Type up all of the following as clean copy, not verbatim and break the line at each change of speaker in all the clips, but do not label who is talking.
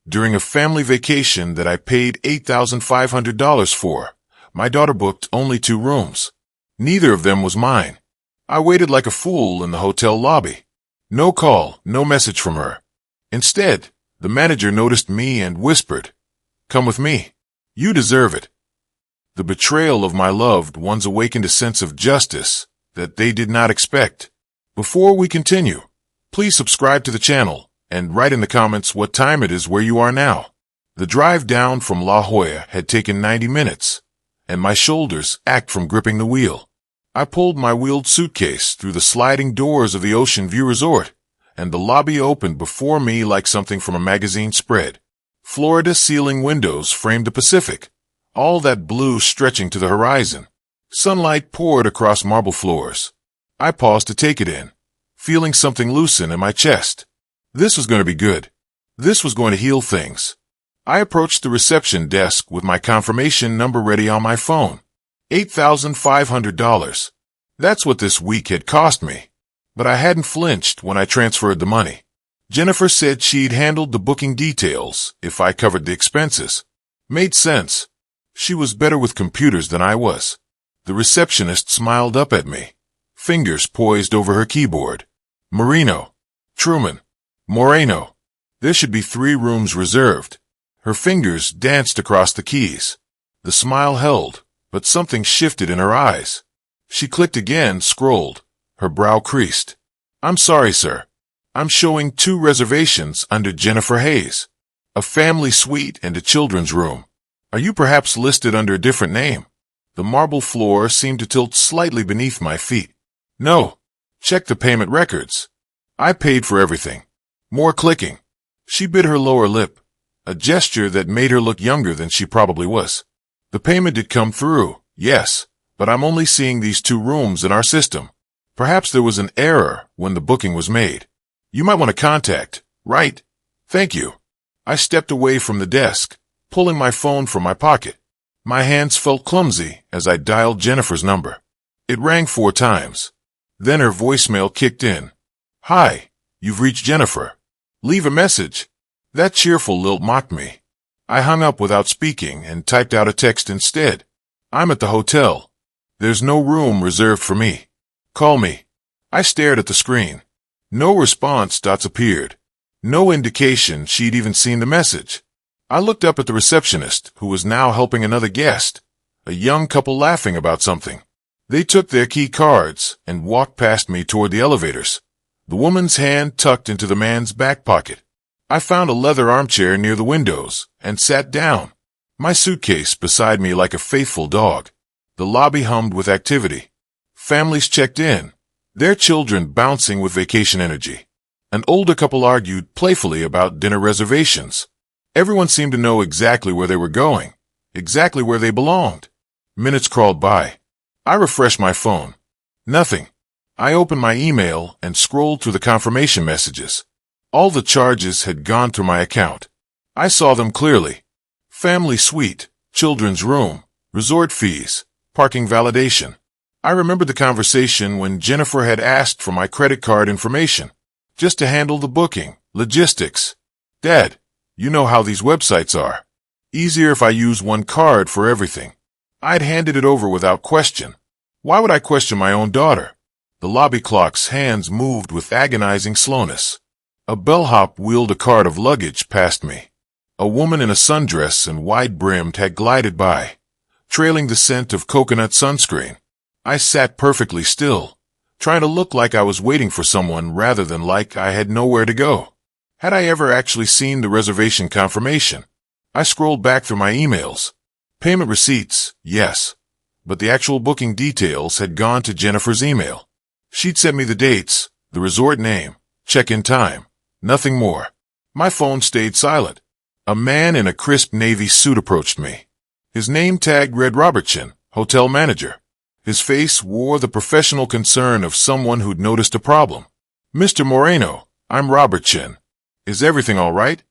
During a family vacation that I paid $8,500 for, my daughter booked only 2 rooms. Neither of them was mine. I waited like a fool in the hotel lobby. No call, no message from her. Instead, the manager noticed me and whispered, "Come with me. You deserve it." The betrayal of my loved ones awakened a sense of justice that they did not expect. Before we continue, please subscribe to the channel and write in the comments what time it is where you are now. The drive down from La Jolla had taken 90 minutes, and my shoulders ached from gripping the wheel. I pulled my wheeled suitcase through the sliding doors of the Ocean View Resort, and the lobby opened before me like something from a magazine spread. Florida-ceiling windows framed the Pacific, all that blue stretching to the horizon. Sunlight poured across marble floors. I paused to take it in, feeling something loosen in my chest. This was going to be good. This was going to heal things. I approached the reception desk with my confirmation number ready on my phone. $8,500. That's what this week had cost me. But I hadn't flinched when I transferred the money. Jennifer said she'd handled the booking details if I covered the expenses. Made sense. She was better with computers than I was. The receptionist smiled up at me, fingers poised over her keyboard. Marino. Truman. Moreno. There should be 3 rooms reserved. Her fingers danced across the keys. The smile held, but something shifted in her eyes. She clicked again, scrolled. Her brow creased. "I'm sorry, sir. I'm showing 2 reservations under Jennifer Hayes. A family suite and a children's room. Are you perhaps listed under a different name?" The marble floor seemed to tilt slightly beneath my feet. "No. Check the payment records. I paid for everything." More clicking. She bit her lower lip, a gesture that made her look younger than she probably was. "The payment did come through, yes, but I'm only seeing these 2 rooms in our system. Perhaps there was an error when the booking was made. You might want to contact, right? Thank you." I stepped away from the desk, pulling my phone from my pocket. My hands felt clumsy as I dialed Jennifer's number. It rang 4 times. Then her voicemail kicked in. "Hi, you've reached Jennifer. Leave a message." That cheerful lilt mocked me. I hung up without speaking and typed out a text instead. "I'm at the hotel. There's no room reserved for me. Call me." I stared at the screen. No response dots appeared. No indication she'd even seen the message. I looked up at the receptionist, who was now helping another guest, a young couple laughing about something. They took their key cards and walked past me toward the elevators, the woman's hand tucked into the man's back pocket. I found a leather armchair near the windows and sat down, my suitcase beside me like a faithful dog. The lobby hummed with activity. Families checked in, their children bouncing with vacation energy. An older couple argued playfully about dinner reservations. Everyone seemed to know exactly where they were going, exactly where they belonged. Minutes crawled by. I refreshed my phone. Nothing. I opened my email and scrolled through the confirmation messages. All the charges had gone through my account. I saw them clearly. Family suite, children's room, resort fees, parking validation. I remembered the conversation when Jennifer had asked for my credit card information, just to handle the booking, logistics. "Dad, you know how these websites are. Easier if I use one card for everything." I'd handed it over without question. Why would I question my own daughter? The lobby clock's hands moved with agonizing slowness. A bellhop wheeled a cart of luggage past me. A woman in a sundress and wide-brimmed had glided by, trailing the scent of coconut sunscreen. I sat perfectly still, trying to look like I was waiting for someone rather than like I had nowhere to go. Had I ever actually seen the reservation confirmation? I scrolled back through my emails. Payment receipts, yes, but the actual booking details had gone to Jennifer's email. She'd sent me the dates, the resort name, check-in time, nothing more. My phone stayed silent. A man in a crisp navy suit approached me. His name tag read Robertson, hotel manager. His face wore the professional concern of someone who'd noticed a problem. "Mr. Moreno, I'm Robertson. Is everything all right?"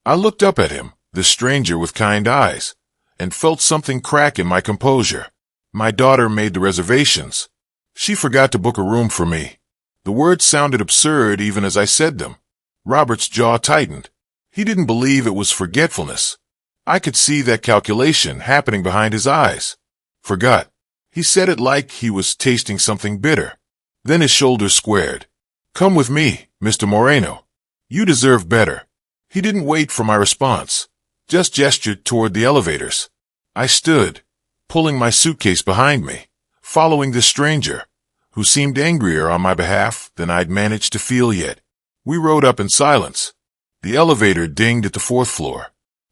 I looked up at him, the stranger with kind eyes, and felt something crack in my composure. My daughter made the reservations. She forgot to book a room for me. The words sounded absurd even as I said them. Robert's jaw tightened. He didn't believe it was forgetfulness. I could see that calculation happening behind his eyes. Forgot. He said it like he was tasting something bitter. Then his shoulders squared. Come with me, Mr. Moreno. You deserve better. He didn't wait for my response, just gestured toward the elevators. I stood, pulling my suitcase behind me, following this stranger, who seemed angrier on my behalf than I'd managed to feel yet. We rode up in silence. The elevator dinged at the 4th floor.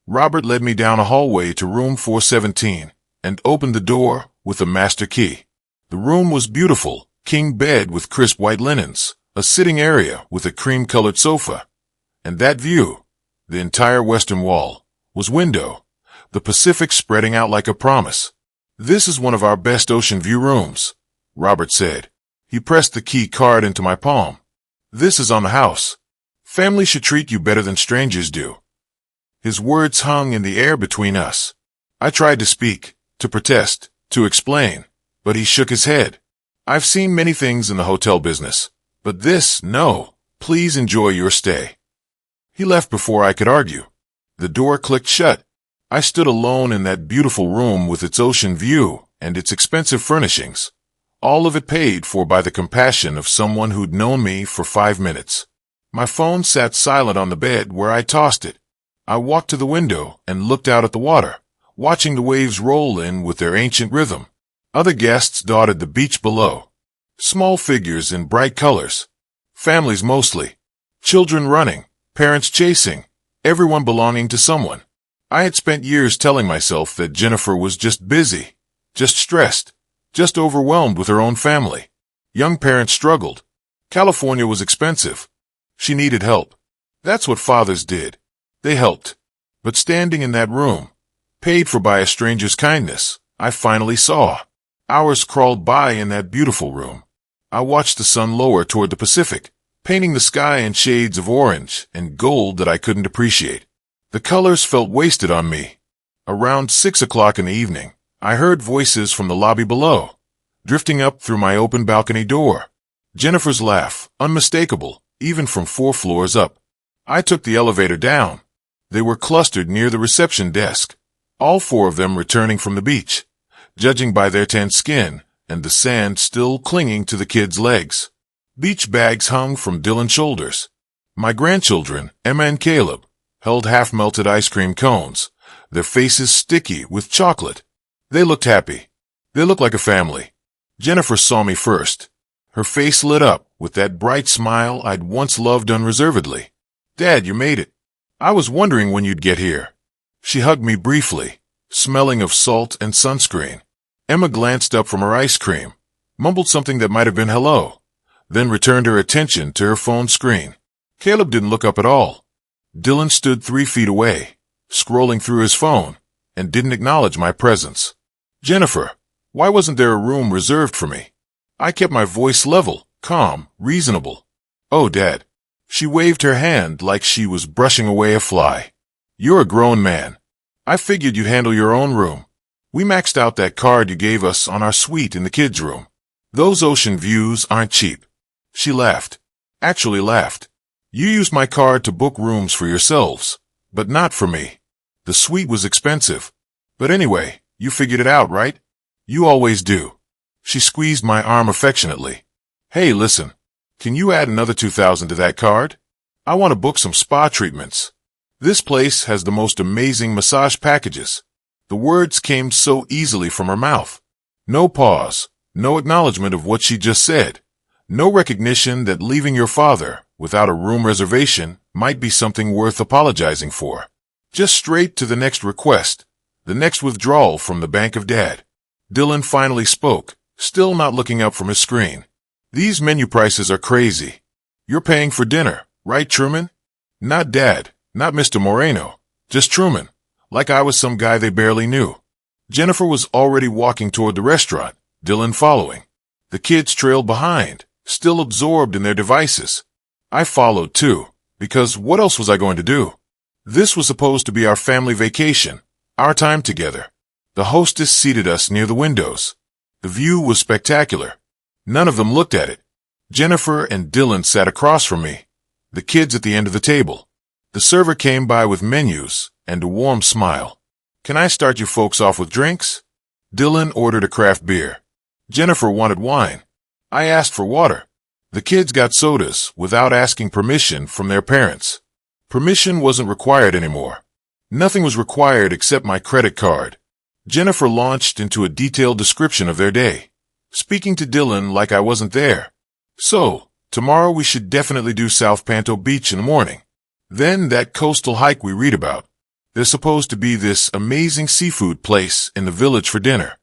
Robert led me down a hallway to room 417 and opened the door with a master key. The room was beautiful, king bed with crisp white linens, a sitting area with a cream-colored sofa. And that view, the entire western wall, was window, the Pacific spreading out like a promise. This is one of our best ocean view rooms, Robert said. He pressed the key card into my palm. This is on the house. Family should treat you better than strangers do. His words hung in the air between us. I tried to speak, to protest, to explain, but he shook his head. I've seen many things in the hotel business, but this, no. Please enjoy your stay. He left before I could argue. The door clicked shut. I stood alone in that beautiful room with its ocean view and its expensive furnishings, all of it paid for by the compassion of someone who'd known me for 5 minutes. My phone sat silent on the bed where I tossed it. I walked to the window and looked out at the water, watching the waves roll in with their ancient rhythm. Other guests dotted the beach below. Small figures in bright colors. Families mostly. Children running, parents chasing, everyone belonging to someone. I had spent years telling myself that Jennifer was just busy, just stressed, just overwhelmed with her own family. Young parents struggled. California was expensive. She needed help. That's what fathers did. They helped. But standing in that room, paid for by a stranger's kindness, I finally saw. Hours crawled by in that beautiful room. I watched the sun lower toward the Pacific, painting the sky in shades of orange and gold that I couldn't appreciate. The colors felt wasted on me. Around 6 o'clock in the evening, I heard voices from the lobby below, drifting up through my open balcony door. Jennifer's laugh, unmistakable, even from 4 floors up. I took the elevator down. They were clustered near the reception desk, all 4 of them returning from the beach, judging by their tan skin and the sand still clinging to the kids' legs. Beach bags hung from Dylan's shoulders. My grandchildren, Emma and Caleb, held half-melted ice cream cones, their faces sticky with chocolate. They looked happy. They looked like a family. Jennifer saw me first. Her face lit up with that bright smile I'd once loved unreservedly. Dad, you made it. I was wondering when you'd get here. She hugged me briefly, smelling of salt and sunscreen. Emma glanced up from her ice cream, mumbled something that might have been hello, then returned her attention to her phone screen. Caleb didn't look up at all. Dylan stood 3 feet away, scrolling through his phone, and didn't acknowledge my presence. Jennifer, why wasn't there a room reserved for me? I kept my voice level, calm, reasonable. Oh, Dad. She waved her hand like she was brushing away a fly. You're a grown man. I figured you'd handle your own room. We maxed out that card you gave us on our suite in the kids' room. Those ocean views aren't cheap. She laughed. Actually laughed. You used my card to book rooms for yourselves, but not for me. The suite was expensive. But anyway, you figured it out, right? You always do. She squeezed my arm affectionately. Hey, listen. Can you add another $2,000 to that card? I want to book some spa treatments. This place has the most amazing massage packages. The words came so easily from her mouth. No pause, no acknowledgement of what she just said. No recognition that leaving your father without a room reservation might be something worth apologizing for. Just straight to the next request, the next withdrawal from the bank of Dad. Dylan finally spoke, still not looking up from his screen. These menu prices are crazy. You're paying for dinner, right, Truman? Not Dad, not Mr. Moreno, just Truman, like I was some guy they barely knew. Jennifer was already walking toward the restaurant, Dylan following. The kids trailed behind, still absorbed in their devices. I followed too, because what else was I going to do? This was supposed to be our family vacation, our time together. The hostess seated us near the windows. The view was spectacular. None of them looked at it. Jennifer and Dylan sat across from me, the kids at the end of the table. The server came by with menus and a warm smile. "Can I start you folks off with drinks?" Dylan ordered a craft beer. Jennifer wanted wine. I asked for water. The kids got sodas without asking permission from their parents. Permission wasn't required anymore. Nothing was required except my credit card. Jennifer launched into a detailed description of their day, speaking to Dylan like I wasn't there. "So, tomorrow we should definitely do South Panto Beach in the morning. Then that coastal hike we read about. There's supposed to be this amazing seafood place in the village for dinner."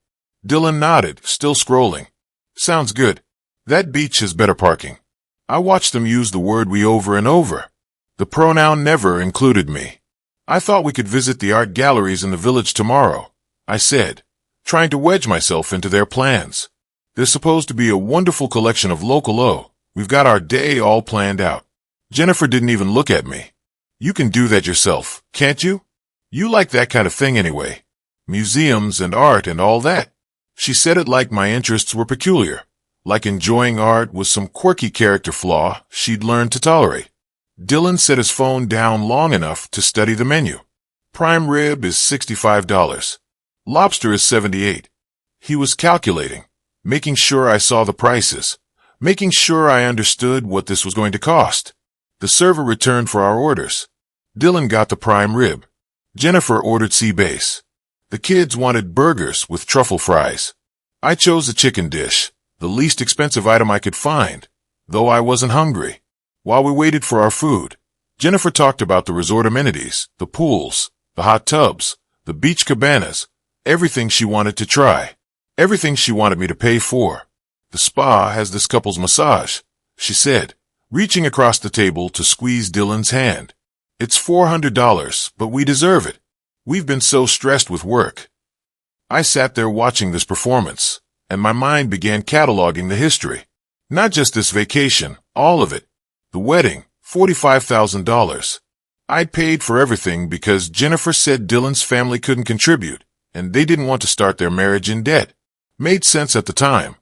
Dylan nodded, still scrolling. "Sounds good. That beach has better parking." I watched them use the word "we" over and over. The pronoun never included me. "I thought we could visit the art galleries in the village tomorrow," I said, trying to wedge myself into their plans. "There's supposed to be a wonderful collection of local. We've got our day all planned out." Jennifer didn't even look at me. "You can do that yourself, can't you? You like that kind of thing anyway. Museums and art and all that." She said it like my interests were peculiar, like enjoying art was some quirky character flaw she'd learned to tolerate. Dylan set his phone down long enough to study the menu. Prime rib is $65. Lobster is $78. He was calculating, making sure I saw the prices, making sure I understood what this was going to cost. The server returned for our orders. Dylan got the prime rib. Jennifer ordered sea bass. The kids wanted burgers with truffle fries. I chose a chicken dish, the least expensive item I could find, though I wasn't hungry. While we waited for our food, Jennifer talked about the resort amenities, the pools, the hot tubs, the beach cabanas, everything she wanted to try, everything she wanted me to pay for. "The spa has this couple's massage," she said, reaching across the table to squeeze Dylan's hand. "It's $400, but we deserve it. We've been so stressed with work." I sat there watching this performance, and my mind began cataloging the history. Not just this vacation, all of it. The wedding, $45,000. I'd paid for everything because Jennifer said Dylan's family couldn't contribute, and they didn't want to start their marriage in debt. Made sense at the time.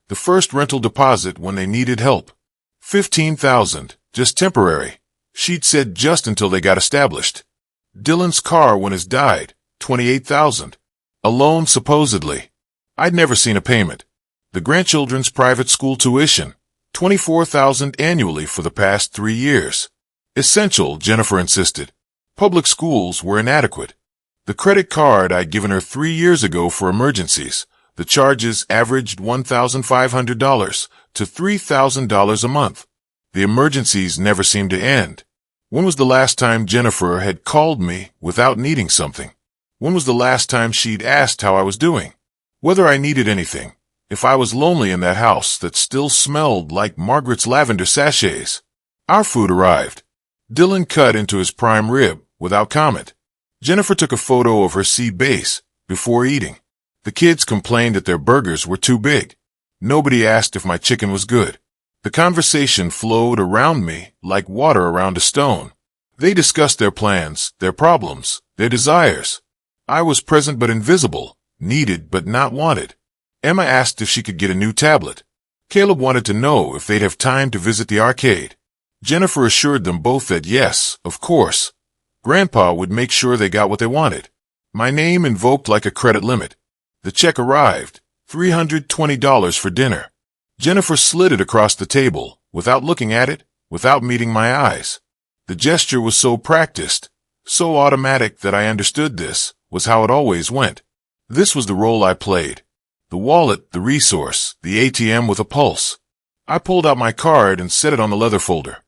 The first rental deposit when they needed help. $15,000, just temporary. She'd said just until they got established. Dylan's car when his died, $28,000. A loan supposedly. I'd never seen a payment. The grandchildren's private school tuition, $24,000 annually for the past 3 years. Essential, Jennifer insisted. Public schools were inadequate. The credit card I'd given her 3 years ago for emergencies, the charges averaged $1,500 to $3,000 a month. The emergencies never seemed to end. When was the last time Jennifer had called me without needing something? When was the last time she'd asked how I was doing? Whether I needed anything? If I was lonely in that house that still smelled like Margaret's lavender sachets? Our food arrived. Dylan cut into his prime rib without comment. Jennifer took a photo of her sea bass before eating. The kids complained that their burgers were too big. Nobody asked if my chicken was good. The conversation flowed around me like water around a stone. They discussed their plans, their problems, their desires. I was present but invisible, needed but not wanted. Emma asked if she could get a new tablet. Caleb wanted to know if they'd have time to visit the arcade. Jennifer assured them both that yes, of course. Grandpa would make sure they got what they wanted. My name invoked like a credit limit. The check arrived, $320 for dinner. Jennifer slid it across the table, without looking at it, without meeting my eyes. The gesture was so practiced, so automatic that I understood this was how it always went. This was the role I played. The wallet, the resource, the ATM with a pulse. I pulled out my card and set it on the leather folder.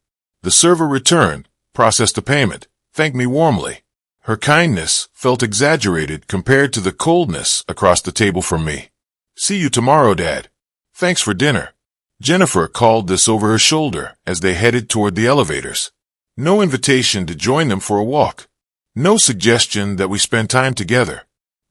The server returned, processed the payment, thanked me warmly. Her kindness felt exaggerated compared to the coldness across the table from me. "See you tomorrow, Dad. Thanks for dinner." Jennifer called this over her shoulder as they headed toward the elevators. No invitation to join them for a walk. No suggestion that we spend time together.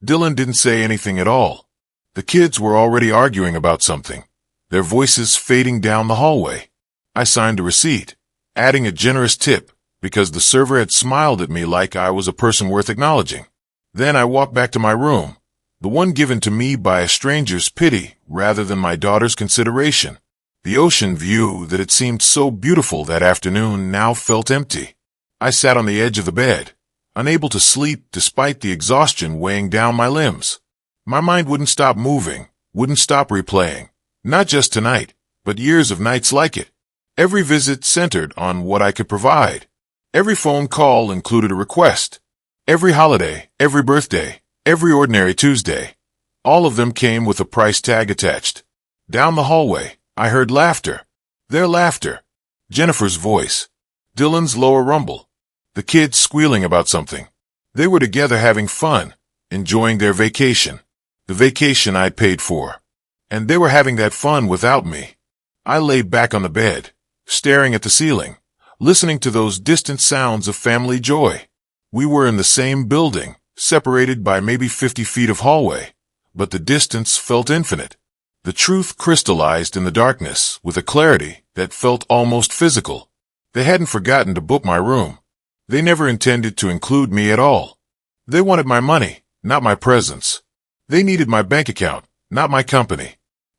Dylan didn't say anything at all. The kids were already arguing about something, their voices fading down the hallway. I signed a receipt, adding a generous tip because the server had smiled at me like I was a person worth acknowledging. Then I walked back to my room, the one given to me by a stranger's pity rather than my daughter's consideration. The ocean view that had seemed so beautiful that afternoon now felt empty. I sat on the edge of the bed, unable to sleep despite the exhaustion weighing down my limbs. My mind wouldn't stop moving, wouldn't stop replaying. Not just tonight, but years of nights like it. Every visit centered on what I could provide. Every phone call included a request. Every holiday, every birthday, every ordinary Tuesday. All of them came with a price tag attached. Down the hallway, I heard laughter. Their laughter. Jennifer's voice. Dylan's lower rumble. The kids squealing about something. They were together having fun, enjoying their vacation. The vacation I'd paid for. And they were having that fun without me. I lay back on the bed, staring at the ceiling, listening to those distant sounds of family joy. We were in the same building, separated by maybe 50 feet of hallway, but the distance felt infinite. The truth crystallized in the darkness with a clarity that felt almost physical. They hadn't forgotten to book my room. They never intended to include me at all. They wanted my money, not my presence. They needed my bank account, not my company.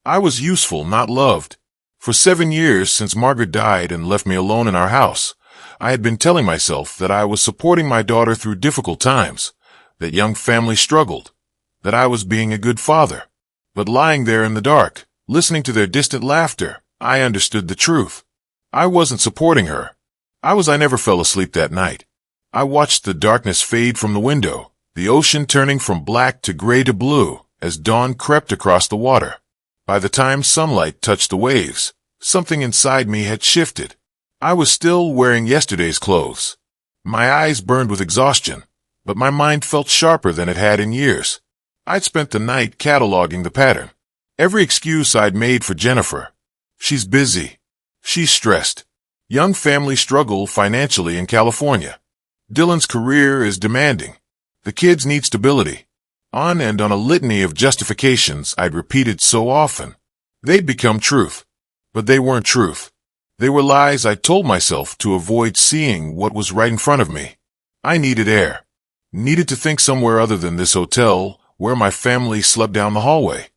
I was useful, not loved. For 7 years since Margaret died and left me alone in our house, I had been telling myself that I was supporting my daughter through difficult times, that young families struggled, that I was being a good father. But lying there in the dark, listening to their distant laughter, I understood the truth. I wasn't supporting her. I never fell asleep that night. I watched the darkness fade from the window, the ocean turning from black to gray to blue as dawn crept across the water. By the time sunlight touched the waves, something inside me had shifted. I was still wearing yesterday's clothes. My eyes burned with exhaustion, but my mind felt sharper than it had in years. I'd spent the night cataloging the pattern. Every excuse I'd made for Jennifer. She's busy. She's stressed. Young families struggle financially in California. Dylan's career is demanding. The kids need stability. On and on a litany of justifications I'd repeated so often. They'd become truth. But they weren't truth. They were lies I told myself to avoid seeing what was right in front of me. I needed air. Needed to think somewhere other than this hotel where my family slept down the hallway.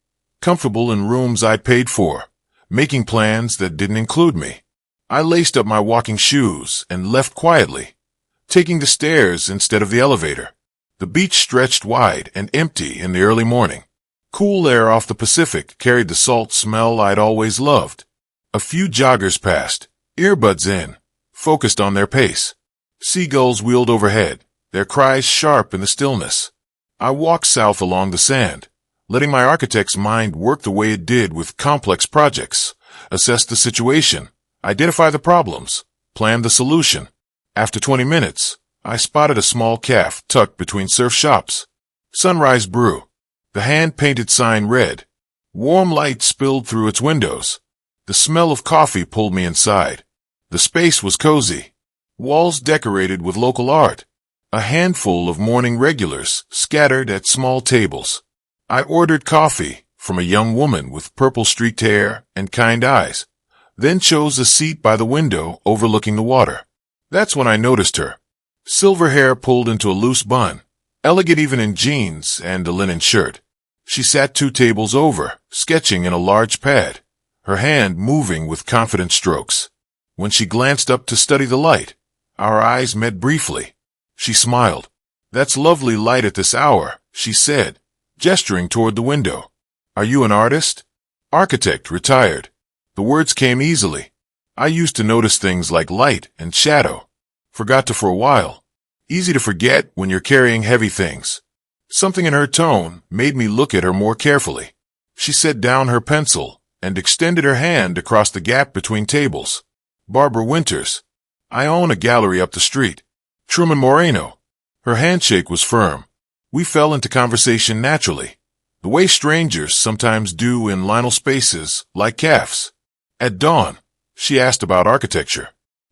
Comfortable in rooms I'd paid for. Making plans that didn't include me. I laced up my walking shoes and left quietly, taking the stairs instead of the elevator. The beach stretched wide and empty in the early morning. Cool air off the Pacific carried the salt smell I'd always loved. A few joggers passed, earbuds in, focused on their pace. Seagulls wheeled overhead, their cries sharp in the stillness. I walked south along the sand, letting my architect's mind work the way it did with complex projects, assess the situation, identify the problems, plan the solution. After 20 minutes, I spotted a small cafe tucked between surf shops. Sunrise Brew. The hand-painted sign read. Warm light spilled through its windows. The smell of coffee pulled me inside. The space was cozy. Walls decorated with local art. A handful of morning regulars scattered at small tables. I ordered coffee from a young woman with purple-streaked hair and kind eyes, then chose a seat by the window overlooking the water. That's when I noticed her. Silver hair pulled into a loose bun, elegant even in jeans and a linen shirt. She sat 2 tables over, sketching in a large pad, her hand moving with confident strokes. When she glanced up to study the light, our eyes met briefly. She smiled. That's lovely light at this hour, she said, gesturing toward the window. Are you an artist? Architect, retired. The words came easily. I used to notice things like light and shadow. Forgot to for a while. Easy to forget when you're carrying heavy things. Something in her tone made me look at her more carefully. She set down her pencil and extended her hand across the gap between tables. Barbara Winters. I own a gallery up the street. Truman Moreno. Her handshake was firm. We fell into conversation naturally, the way strangers sometimes do in liminal spaces like cafes. At dawn, she asked about architecture.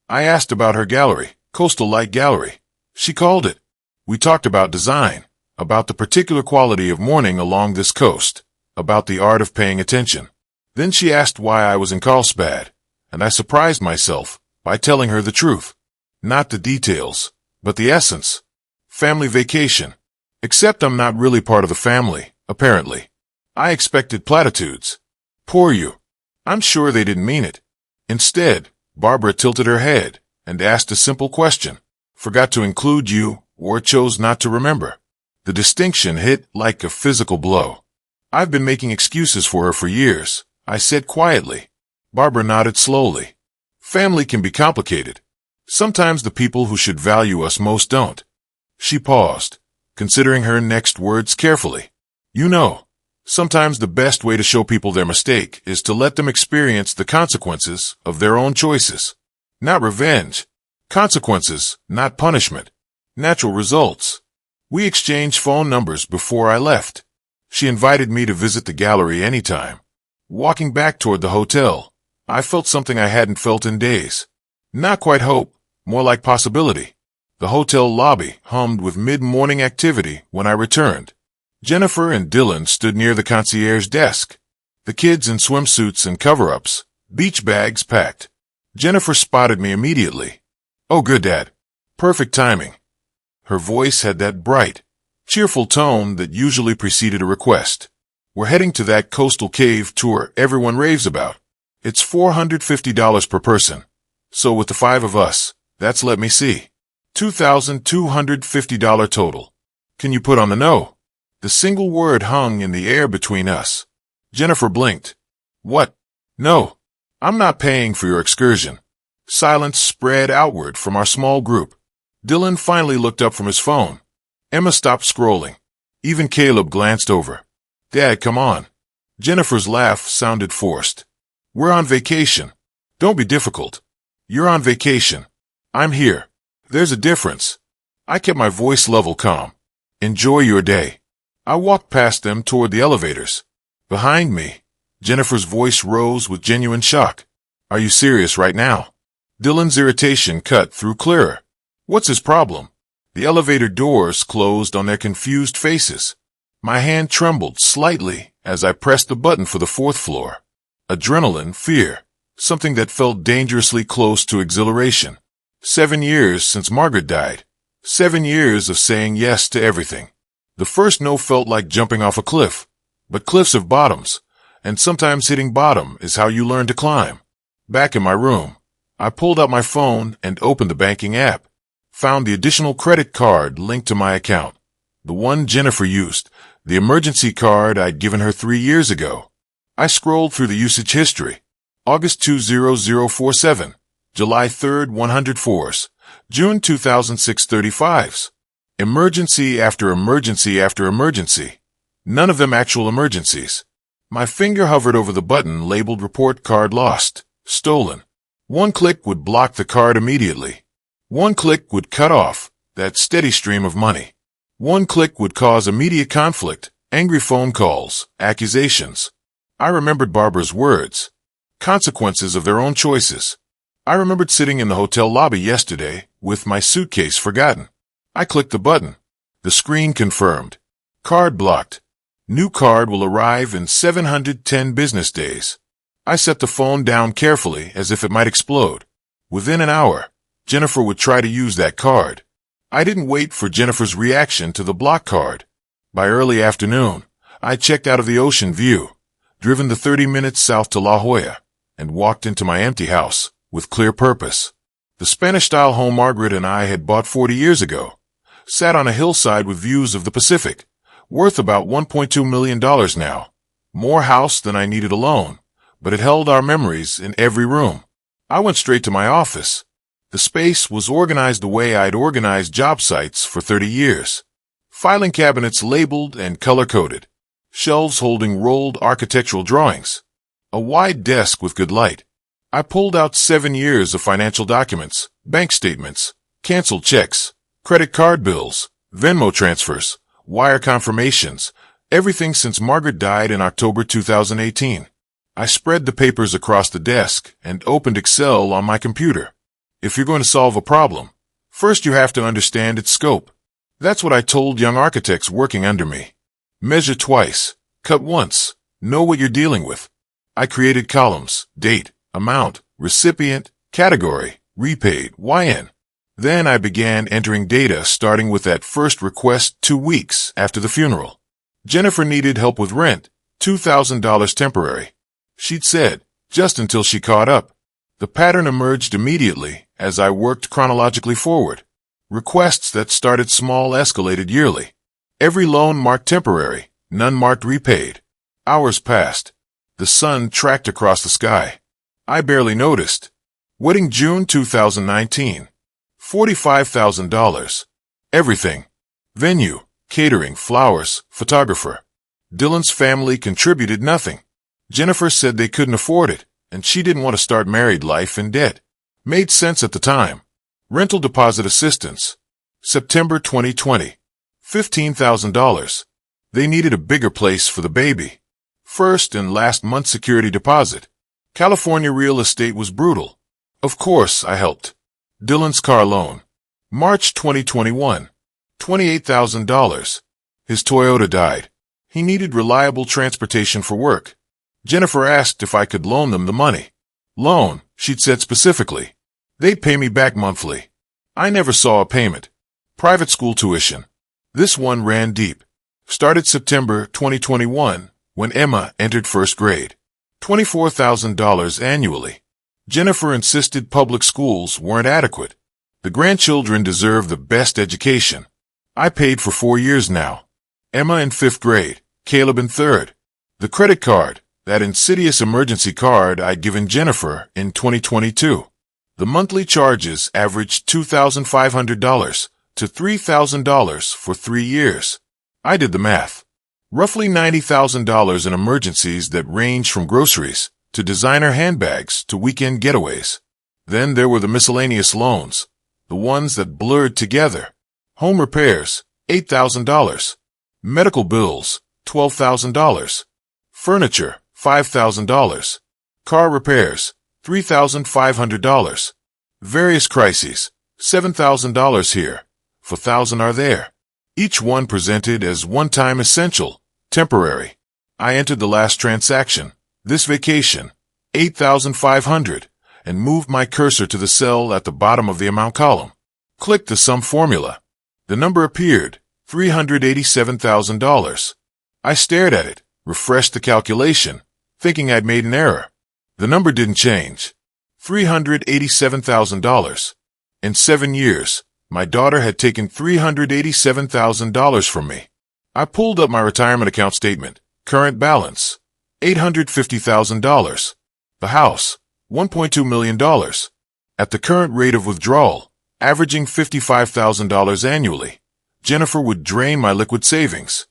I asked about her gallery, Coastal Light Gallery. She called it. We talked about design, about the particular quality of morning along this coast, about the art of paying attention. Then she asked why I was in Carlsbad, and I surprised myself by telling her the truth. Not the details, but the essence. Family vacation. Except I'm not really part of the family, apparently. I expected platitudes. Poor you. I'm sure they didn't mean it. Instead, Barbara tilted her head and asked a simple question. forgot to include you, or chose not to remember. The distinction hit like a physical blow. I've been making excuses for her for years, I said quietly. Barbara nodded slowly. Family can be complicated. Sometimes the people who should value us most don't. She paused, considering her next words carefully. You know, sometimes the best way to show people their mistake is to let them experience the consequences of their own choices. Not revenge. Consequences, not punishment. Natural results. We exchanged phone numbers before I left. She invited me to visit the gallery anytime. Walking back toward the hotel, I felt something I hadn't felt in days. Not quite hope, more like possibility. The hotel lobby hummed with mid-morning activity when I returned. Jennifer and Dylan stood near the concierge desk. The kids in swimsuits and cover-ups, beach bags packed. Jennifer spotted me immediately. Oh, good, Dad. Perfect timing. Her voice had that bright, cheerful tone that usually preceded a request. We're heading to that coastal cave tour everyone raves about. It's $450 per person. So with the 5 of us, that's, let me see, $2,250 total. Can you put on the no? The single word hung in the air between us. Jennifer blinked. What? No. I'm not paying for your excursion. Silence spread outward from our small group. Dylan finally looked up from his phone. Emma stopped scrolling. Even Caleb glanced over. Dad, come on. Jennifer's laugh sounded forced. We're on vacation. Don't be difficult. You're on vacation. I'm here. There's a difference. I kept my voice level calm. Enjoy your day. I walked past them toward the elevators. Behind me, Jennifer's voice rose with genuine shock. Are you serious right now? Dylan's irritation cut through clearer. What's his problem? The elevator doors closed on their confused faces. My hand trembled slightly as I pressed the button for the 4th floor. Adrenaline, fear, something that felt dangerously close to exhilaration. 7 years since Margaret died. 7 years of saying yes to everything. The first no felt like jumping off a cliff, but cliffs have bottoms, and sometimes hitting bottom is how you learn to climb. Back in my room, I pulled out my phone and opened the banking app. Found the additional credit card linked to my account. The one Jennifer used, the emergency card I'd given her 3 years ago. I scrolled through the usage history. August 20047, July 3rd 104s, June 2006 35s. Emergency after emergency after emergency. None of them actual emergencies. My finger hovered over the button labeled Report Card Lost, Stolen. One click would block the card immediately. One click would cut off that steady stream of money. One click would cause immediate conflict, angry phone calls, accusations. I remembered Barbara's words. Consequences of their own choices. I remembered sitting in the hotel lobby yesterday with my suitcase forgotten. I clicked the button. The screen confirmed. Card blocked. New card will arrive in 710 business days. I set the phone down carefully as if it might explode. Within an hour, Jennifer would try to use that card. I didn't wait for Jennifer's reaction to the block card. By early afternoon, I checked out of the ocean view, driven the 30 minutes south to La Jolla, and walked into my empty house with clear purpose. The Spanish-style home Margaret and I had bought 40 years ago, sat on a hillside with views of the Pacific, worth about $1.2 million now. More house than I needed alone, but it held our memories in every room. I went straight to my office. The space was organized the way I'd organized job sites for 30 years. Filing cabinets labeled and color-coded. Shelves holding rolled architectural drawings. A wide desk with good light. I pulled out 7 years of financial documents, bank statements, canceled checks, credit card bills, Venmo transfers, wire confirmations, everything since Margaret died in October 2018. I spread the papers across the desk and opened Excel on my computer. If you're going to solve a problem, first you have to understand its scope. That's what I told young architects working under me. Measure twice, cut once, know what you're dealing with. I created columns, date, amount, recipient, category, repaid, YN. Then I began entering data starting with that first request 2 weeks after the funeral. Jennifer needed help with rent, $2,000 temporary. She'd said, just until she caught up. The pattern emerged immediately as I worked chronologically forward. Requests that started small escalated yearly. Every loan marked temporary, none marked repaid. Hours passed. The sun tracked across the sky. I barely noticed. Wedding June 2019. $45,000. Everything. Venue, catering, flowers, photographer. Dylan's family contributed nothing. Jennifer said they couldn't afford it, and she didn't want to start married life in debt. Made sense at the time. Rental deposit assistance. September 2020. $15,000. They needed a bigger place for the baby. First and last month's security deposit. California real estate was brutal. Of course, I helped. Dylan's car loan. March 2021. $28,000. His Toyota died. He needed reliable transportation for work. Jennifer asked if I could loan them the money. Loan, she'd said specifically. They'd pay me back monthly. I never saw a payment. Private school tuition. This one ran deep. Started September 2021, when Emma entered first grade. $24,000 annually. Jennifer insisted public schools weren't adequate. The grandchildren deserve the best education. I paid for 4 years now. Emma in 5th grade, Caleb in 3rd. The credit card, that insidious emergency card I'd given Jennifer in 2022. The monthly charges averaged $2,500 to $3,000 for 3 years. I did the math. Roughly $90,000 in emergencies that range from groceries to designer handbags to weekend getaways. Then there were the miscellaneous loans, the ones that blurred together. Home repairs, $8,000. Medical bills, $12,000. Furniture, $5,000. Car repairs, $3,500. Various crises, $7,000 here, $4,000 are there. Each one presented as one-time essential, temporary. I entered the last transaction, this vacation, $8,500, and moved my cursor to the cell at the bottom of the amount column. Clicked the sum formula. The number appeared, $387,000. I stared at it, refreshed the calculation, thinking I'd made an error. The number didn't change. $387,000. In 7 years, my daughter had taken $387,000 from me. I pulled up my retirement account statement. Current balance, $850,000. The house, $1.2 million. At the current rate of withdrawal, averaging $55,000 annually, Jennifer would drain my liquid savings.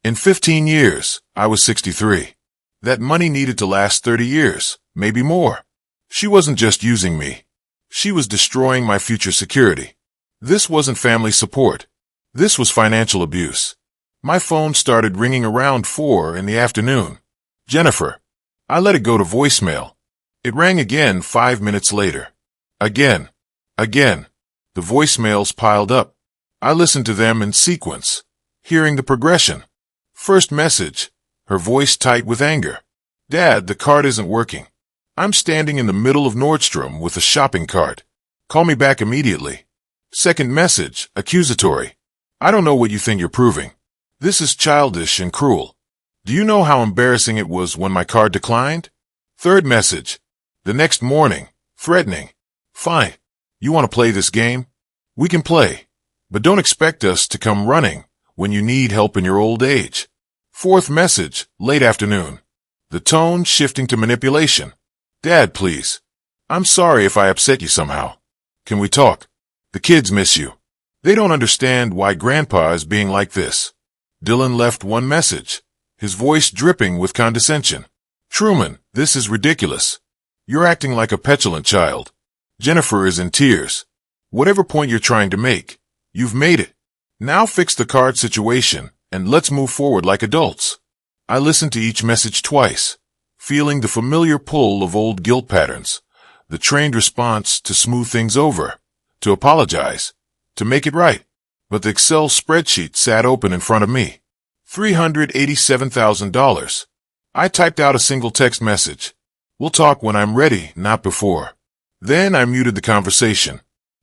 In 15 years, I was 63. That money needed to last 30 years, maybe more. She wasn't just using me. She was destroying my future security. This wasn't family support. This was financial abuse. My phone started ringing around 4 in the afternoon. Jennifer. I let it go to voicemail. It rang again 5 minutes later. Again. Again. The voicemails piled up. I listened to them in sequence, hearing the progression. First message, her voice tight with anger. Dad, the card isn't working. I'm standing in the middle of Nordstrom with a shopping cart. Call me back immediately. Second message, accusatory. I don't know what you think you're proving. This is childish and cruel. Do you know how embarrassing it was when my card declined? Third message, the next morning, threatening. Fine. You want to play this game? We can play. But don't expect us to come running when you need help in your old age. Fourth message, late afternoon. The tone shifting to manipulation. Dad, please. I'm sorry if I upset you somehow. Can we talk? The kids miss you. They don't understand why Grandpa is being like this. Dylan left one message, his voice dripping with condescension. Truman, this is ridiculous. You're acting like a petulant child. Jennifer is in tears. Whatever point you're trying to make, you've made it. Now fix the card situation, and let's move forward like adults. I listened to each message twice, feeling the familiar pull of old guilt patterns, the trained response to smooth things over, to apologize, to make it right. But the Excel spreadsheet sat open in front of me. $387,000. I typed out a single text message. We'll talk when I'm ready, not before. Then I muted the conversation.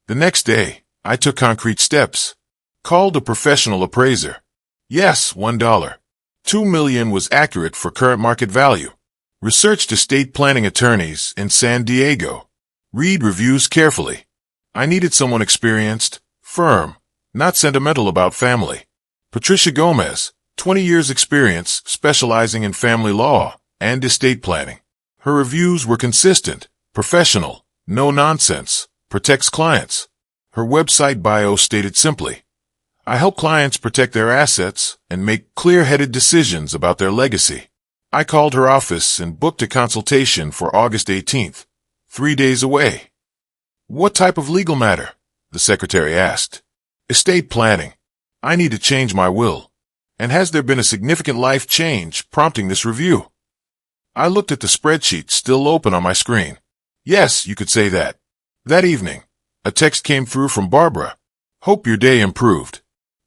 The next day, I took concrete steps. Called a professional appraiser. Yes, $1. $2 million was accurate for current market value. Researched estate planning attorneys in San Diego. Read reviews carefully. I needed someone experienced, firm, not sentimental about family. Patricia Gomez, 20 years experience specializing in family law and estate planning. Her reviews were consistent, professional, no nonsense, protects clients. Her website bio stated simply, I help clients protect their assets and make clear-headed decisions about their legacy. I called her office and booked a consultation for August 18th, 3 days away. What type of legal matter? The secretary asked. Estate planning. I need to change my will. And has there been a significant life change prompting this review? I looked at the spreadsheet still open on my screen. Yes, you could say that. That evening, a text came through from Barbara. Hope your day improved.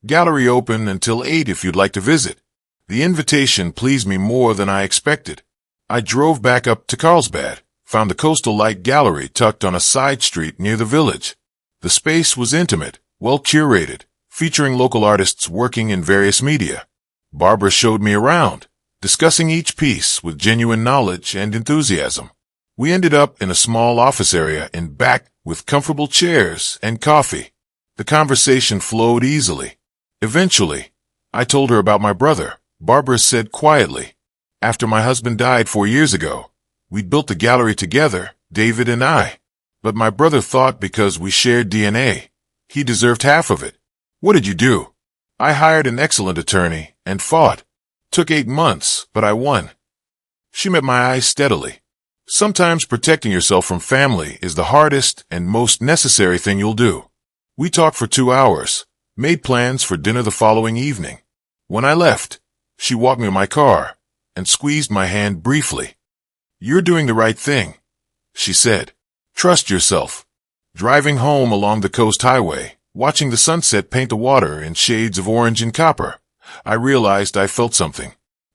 Gallery open until 8 if you'd like to visit. The invitation pleased me more than I expected. I drove back up to Carlsbad, found the Coastal Light Gallery tucked on a side street near the village. The space was intimate, well curated, featuring local artists working in various media. Barbara showed me around, discussing each piece with genuine knowledge and enthusiasm. We ended up in a small office area in back with comfortable chairs and coffee. The conversation flowed easily. Eventually, I told her about my brother. Barbara said quietly, after my husband died 4 years ago, we built the gallery together, David and I. But my brother thought because we shared DNA, he deserved half of it. What did you do? I hired an excellent attorney and fought. Took 8 months, but I won. She met my eyes steadily. Sometimes protecting yourself from family is the hardest and most necessary thing you'll do. We talked for 2 hours, made plans for dinner the following evening. When I left, she walked me to my car and squeezed my hand briefly. You're doing the right thing, she said. Trust yourself. Driving home along the coast highway, watching the sunset paint the water in shades of orange and copper, I realized I felt something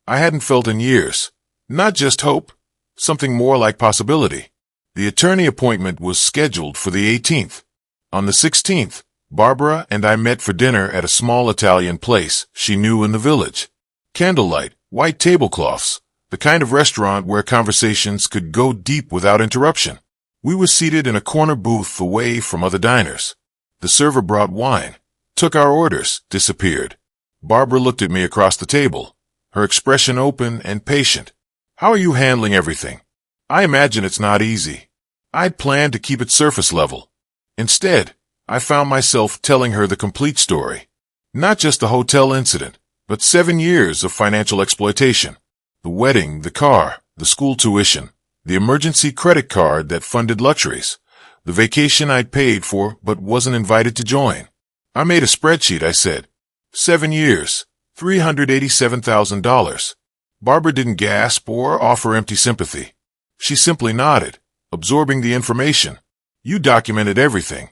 I hadn't felt in years. Not just hope, something more like possibility. The attorney appointment was scheduled for the 18th. On the 16th, Barbara and I met for dinner at a small Italian place she knew in the village. Candlelight, white tablecloths, the kind of restaurant where conversations could go deep without interruption. We were seated in a corner booth away from other diners. The server brought wine, took our orders, disappeared. Barbara looked at me across the table, her expression open and patient. How are you handling everything? I imagine it's not easy. I'd planned to keep it surface level. Instead, I found myself telling her the complete story. Not just the hotel incident, but 7 years of financial exploitation. The wedding, the car, the school tuition, the emergency credit card that funded luxuries, the vacation I'd paid for but wasn't invited to join. I made a spreadsheet, I said. 7 years, $387,000. Barbara didn't gasp or offer empty sympathy. She simply nodded, absorbing the information. You documented everything.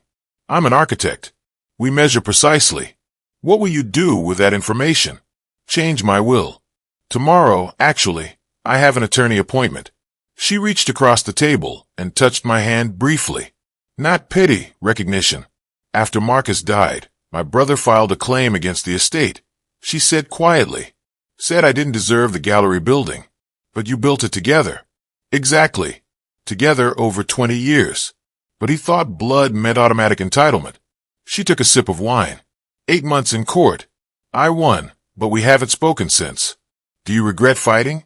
I'm an architect. We measure precisely. What will you do with that information? Change my will. Tomorrow, actually, I have an attorney appointment. She reached across the table and touched my hand briefly. Not pity, recognition. After Marcus died, my brother filed a claim against the estate. She said quietly. Said I didn't deserve the gallery building. But you built it together. Exactly. Together over 20 years. But he thought blood meant automatic entitlement. She took a sip of wine. 8 months in court. I won, but we haven't spoken since. Do you regret fighting?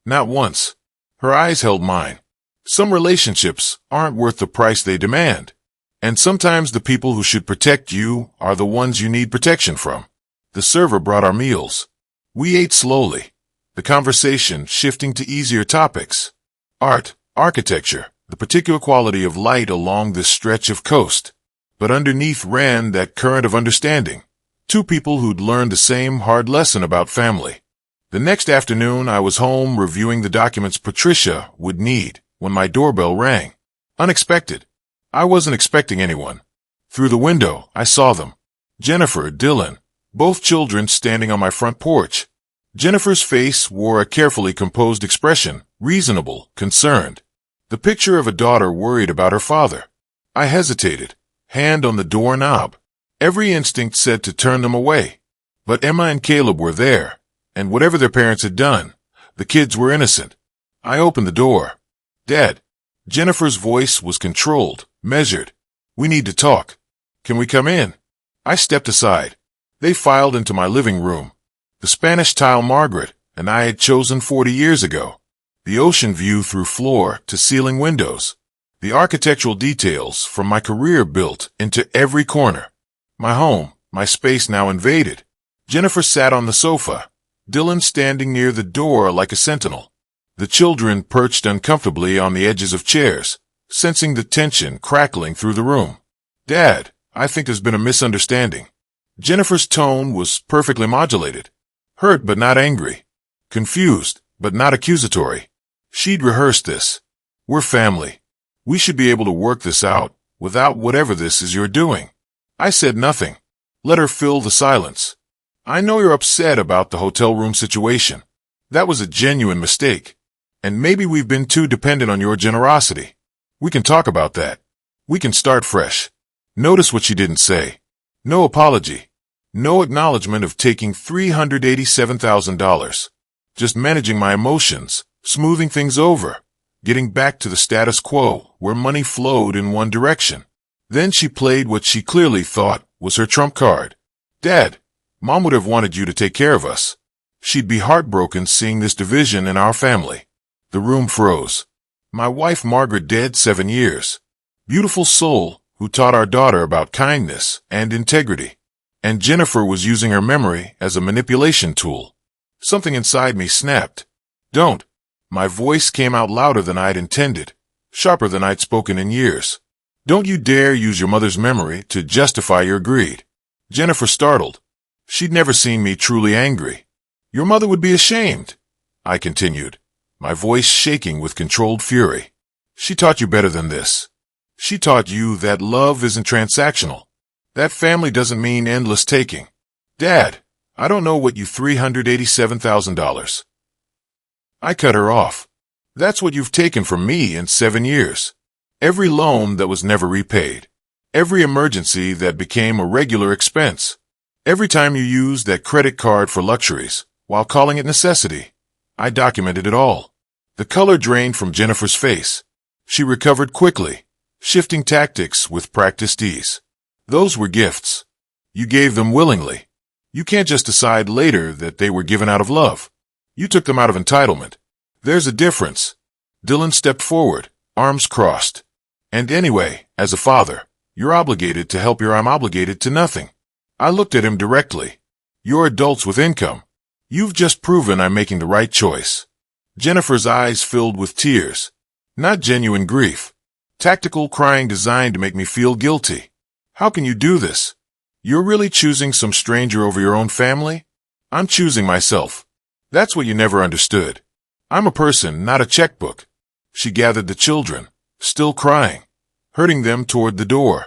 Not once. Her eyes held mine. Some relationships aren't worth the price they demand. And sometimes the people who should protect you are the ones you need protection from. The server brought our meals. We ate slowly, the conversation shifting to easier topics. Art, architecture, the particular quality of light along this stretch of coast. But underneath ran that current of understanding. Two people who'd learned the same hard lesson about family. The next afternoon, I was home reviewing the documents Patricia would need when my doorbell rang. Unexpected. I wasn't expecting anyone. Through the window, I saw them. Jennifer, Dylan, both children standing on my front porch. Jennifer's face wore a carefully composed expression, reasonable, concerned. The picture of a daughter worried about her father. I hesitated, hand on the doorknob. Every instinct said to turn them away. But Emma and Caleb were there, and whatever their parents had done, the kids were innocent. I opened the door. Dad. Jennifer's voice was controlled, measured. We need to talk. Can we come in? I stepped aside. They filed into my living room. The Spanish tile Margaret and I had chosen 40 years ago. The ocean view through floor to ceiling windows. The architectural details from my career built into every corner. My home, my space now invaded. Jennifer sat on the sofa, Dylan standing near the door like a sentinel. The children perched uncomfortably on the edges of chairs, sensing the tension crackling through the room. Dad, I think there's been a misunderstanding. Jennifer's tone was perfectly modulated. Hurt but not angry. Confused but not accusatory. She'd rehearsed this. We're family. We should be able to work this out without whatever this is you're doing. I said nothing. Let her fill the silence. I know you're upset about the hotel room situation. That was a genuine mistake. And maybe we've been too dependent on your generosity. We can talk about that. We can start fresh. Notice what she didn't say. No apology. No acknowledgement of taking $387,000. Just managing my emotions, smoothing things over, getting back to the status quo where money flowed in one direction. Then she played what she clearly thought was her trump card. Dad, Mom would have wanted you to take care of us. She'd be heartbroken seeing this division in our family. The room froze. My wife Margaret dead 7 years. Beautiful soul who taught our daughter about kindness and integrity. And Jennifer was using her memory as a manipulation tool. Something inside me snapped. Don't. My voice came out louder than I'd intended, sharper than I'd spoken in years. Don't you dare use your mother's memory to justify your greed. Jennifer startled. She'd never seen me truly angry. Your mother would be ashamed, I continued, my voice shaking with controlled fury. She taught you better than this. She taught you that love isn't transactional. That family doesn't mean endless taking. Dad, I don't know what you $387,000. I cut her off. That's what you've taken from me in 7 years. Every loan that was never repaid. Every emergency that became a regular expense. Every time you used that credit card for luxuries, while calling it necessity. I documented it all. The color drained from Jennifer's face. She recovered quickly, shifting tactics with practiced ease. Those were gifts. You gave them willingly. You can't just decide later that they were given out of love. You took them out of entitlement. There's a difference. Dylan stepped forward, arms crossed. And anyway, as a father, you're obligated to help I'm obligated to nothing. I looked at him directly. You're adults with income. You've just proven I'm making the right choice. Jennifer's eyes filled with tears. Not genuine grief. Tactical crying designed to make me feel guilty. How can you do this? You're really choosing some stranger over your own family? I'm choosing myself. That's what you never understood. I'm a person, not a checkbook. She gathered the children, still crying, herding them toward the door.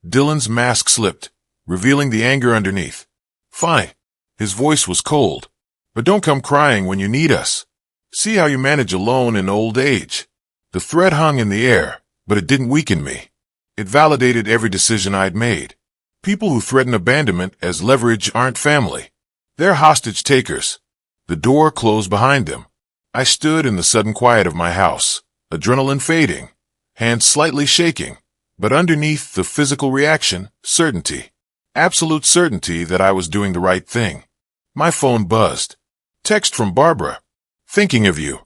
Dylan's mask slipped, revealing the anger underneath. Fine. His voice was cold. But don't come crying when you need us. See how you manage alone in old age. The threat hung in the air, but it didn't weaken me. It validated every decision I'd made. People who threaten abandonment as leverage aren't family. They're hostage takers. The door closed behind them. I stood in the sudden quiet of my house, adrenaline fading, hands slightly shaking, but underneath the physical reaction, certainty. Absolute certainty that I was doing the right thing. My phone buzzed. Text from Barbara. Thinking of you.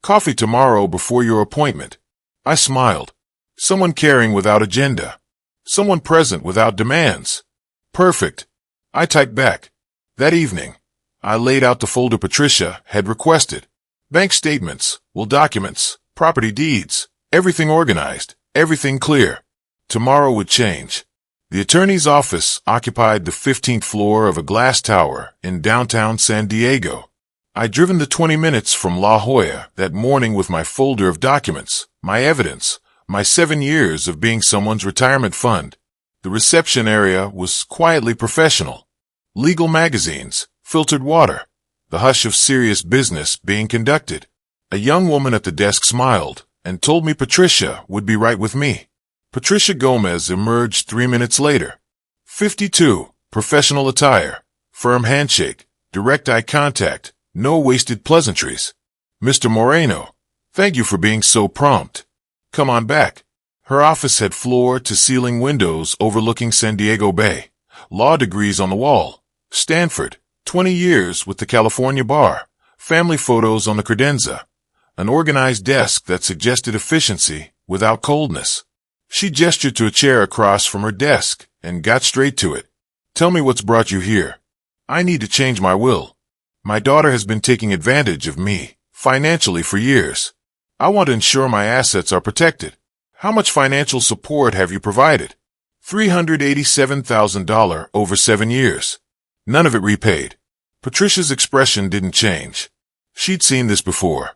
Coffee tomorrow before your appointment. I smiled. Someone caring without agenda. Someone present without demands. Perfect. I typed back. That evening, I laid out the folder Patricia had requested. Bank statements, will documents, property deeds, everything organized, everything clear. Tomorrow would change. The attorney's office occupied the 15th floor of a glass tower in downtown San Diego. I'd driven the 20 minutes from La Jolla that morning with my folder of documents, my evidence, my 7 years of being someone's retirement fund. The reception area was quietly professional. Legal magazines, filtered water, the hush of serious business being conducted. A young woman at the desk smiled and told me Patricia would be right with me. Patricia Gomez emerged 3 minutes later. 52, professional attire, firm handshake, direct eye contact, no wasted pleasantries. Mr. Moreno, thank you for being so prompt. Come on back. Her office had floor-to-ceiling windows overlooking San Diego Bay, law degrees on the wall. Stanford, 20 years with the California bar. Family photos on the credenza. An organized desk that suggested efficiency without coldness. She gestured to a chair across from her desk and got straight to it. Tell me what's brought you here. I need to change my will. My daughter has been taking advantage of me financially for years. I want to ensure my assets are protected. How much financial support have you provided? $387,000 over 7 years. None of it repaid. Patricia's expression didn't change. She'd seen this before.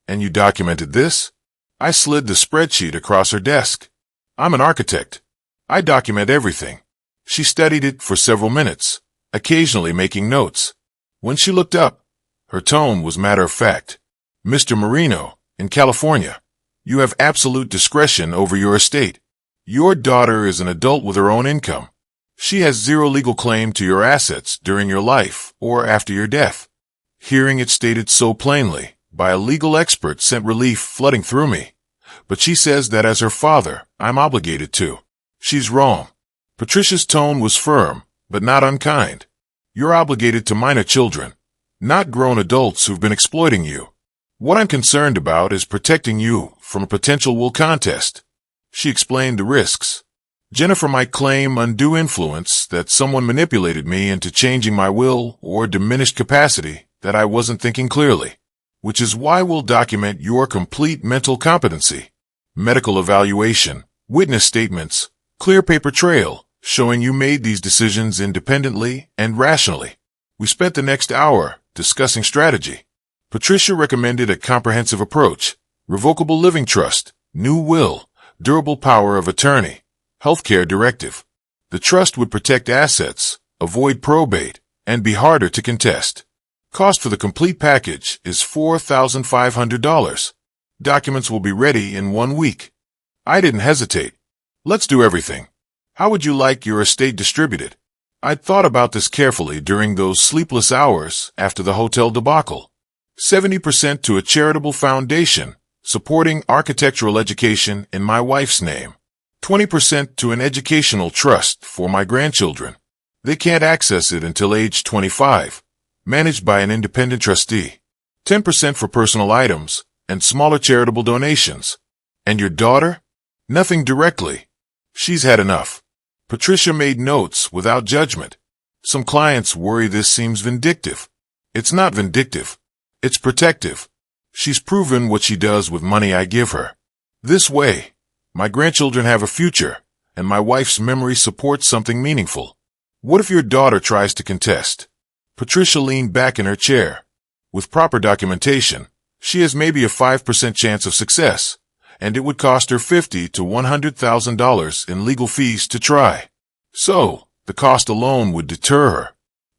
And you documented this? I slid the spreadsheet across her desk. I'm an architect. I document everything. She studied it for several minutes, occasionally making notes. When she looked up, her tone was matter-of-fact. Mr. Marino, in California, you have absolute discretion over your estate. Your daughter is an adult with her own income. She has zero legal claim to your assets during your life or after your death. Hearing it stated so plainly by a legal expert sent relief flooding through me. But she says that as her father, I'm obligated to. She's wrong. Patricia's tone was firm, but not unkind. You're obligated to minor children, not grown adults who've been exploiting you. What I'm concerned about is protecting you from a potential will contest. She explained the risks. Jennifer might claim undue influence, that someone manipulated me into changing my will, or diminished capacity, that I wasn't thinking clearly. Which is why we'll document your complete mental competency. Medical evaluation, witness statements, clear paper trail, showing you made these decisions independently and rationally. We spent the next hour discussing strategy. Patricia recommended a comprehensive approach, revocable living trust, new will, durable power of attorney, healthcare directive. The trust would protect assets, avoid probate, and be harder to contest. Cost for the complete package is $4,500. Documents will be ready in 1 week. I didn't hesitate. Let's do everything. How would you like your estate distributed? I'd thought about this carefully during those sleepless hours after the hotel debacle. 70% to a charitable foundation supporting architectural education in my wife's name. 20% to an educational trust for my grandchildren. They can't access it until age 25. Managed by an independent trustee. 10% for personal items and smaller charitable donations. And your daughter? Nothing directly. She's had enough. Patricia made notes without judgment. Some clients worry this seems vindictive. It's not vindictive. It's protective. She's proven what she does with money I give her. This way, my grandchildren have a future, and my wife's memory supports something meaningful. What if your daughter tries to contest? Patricia leaned back in her chair. With proper documentation, she has maybe a 5% chance of success, and it would cost her $50,000 to $100,000 in legal fees to try. So, the cost alone would deter her.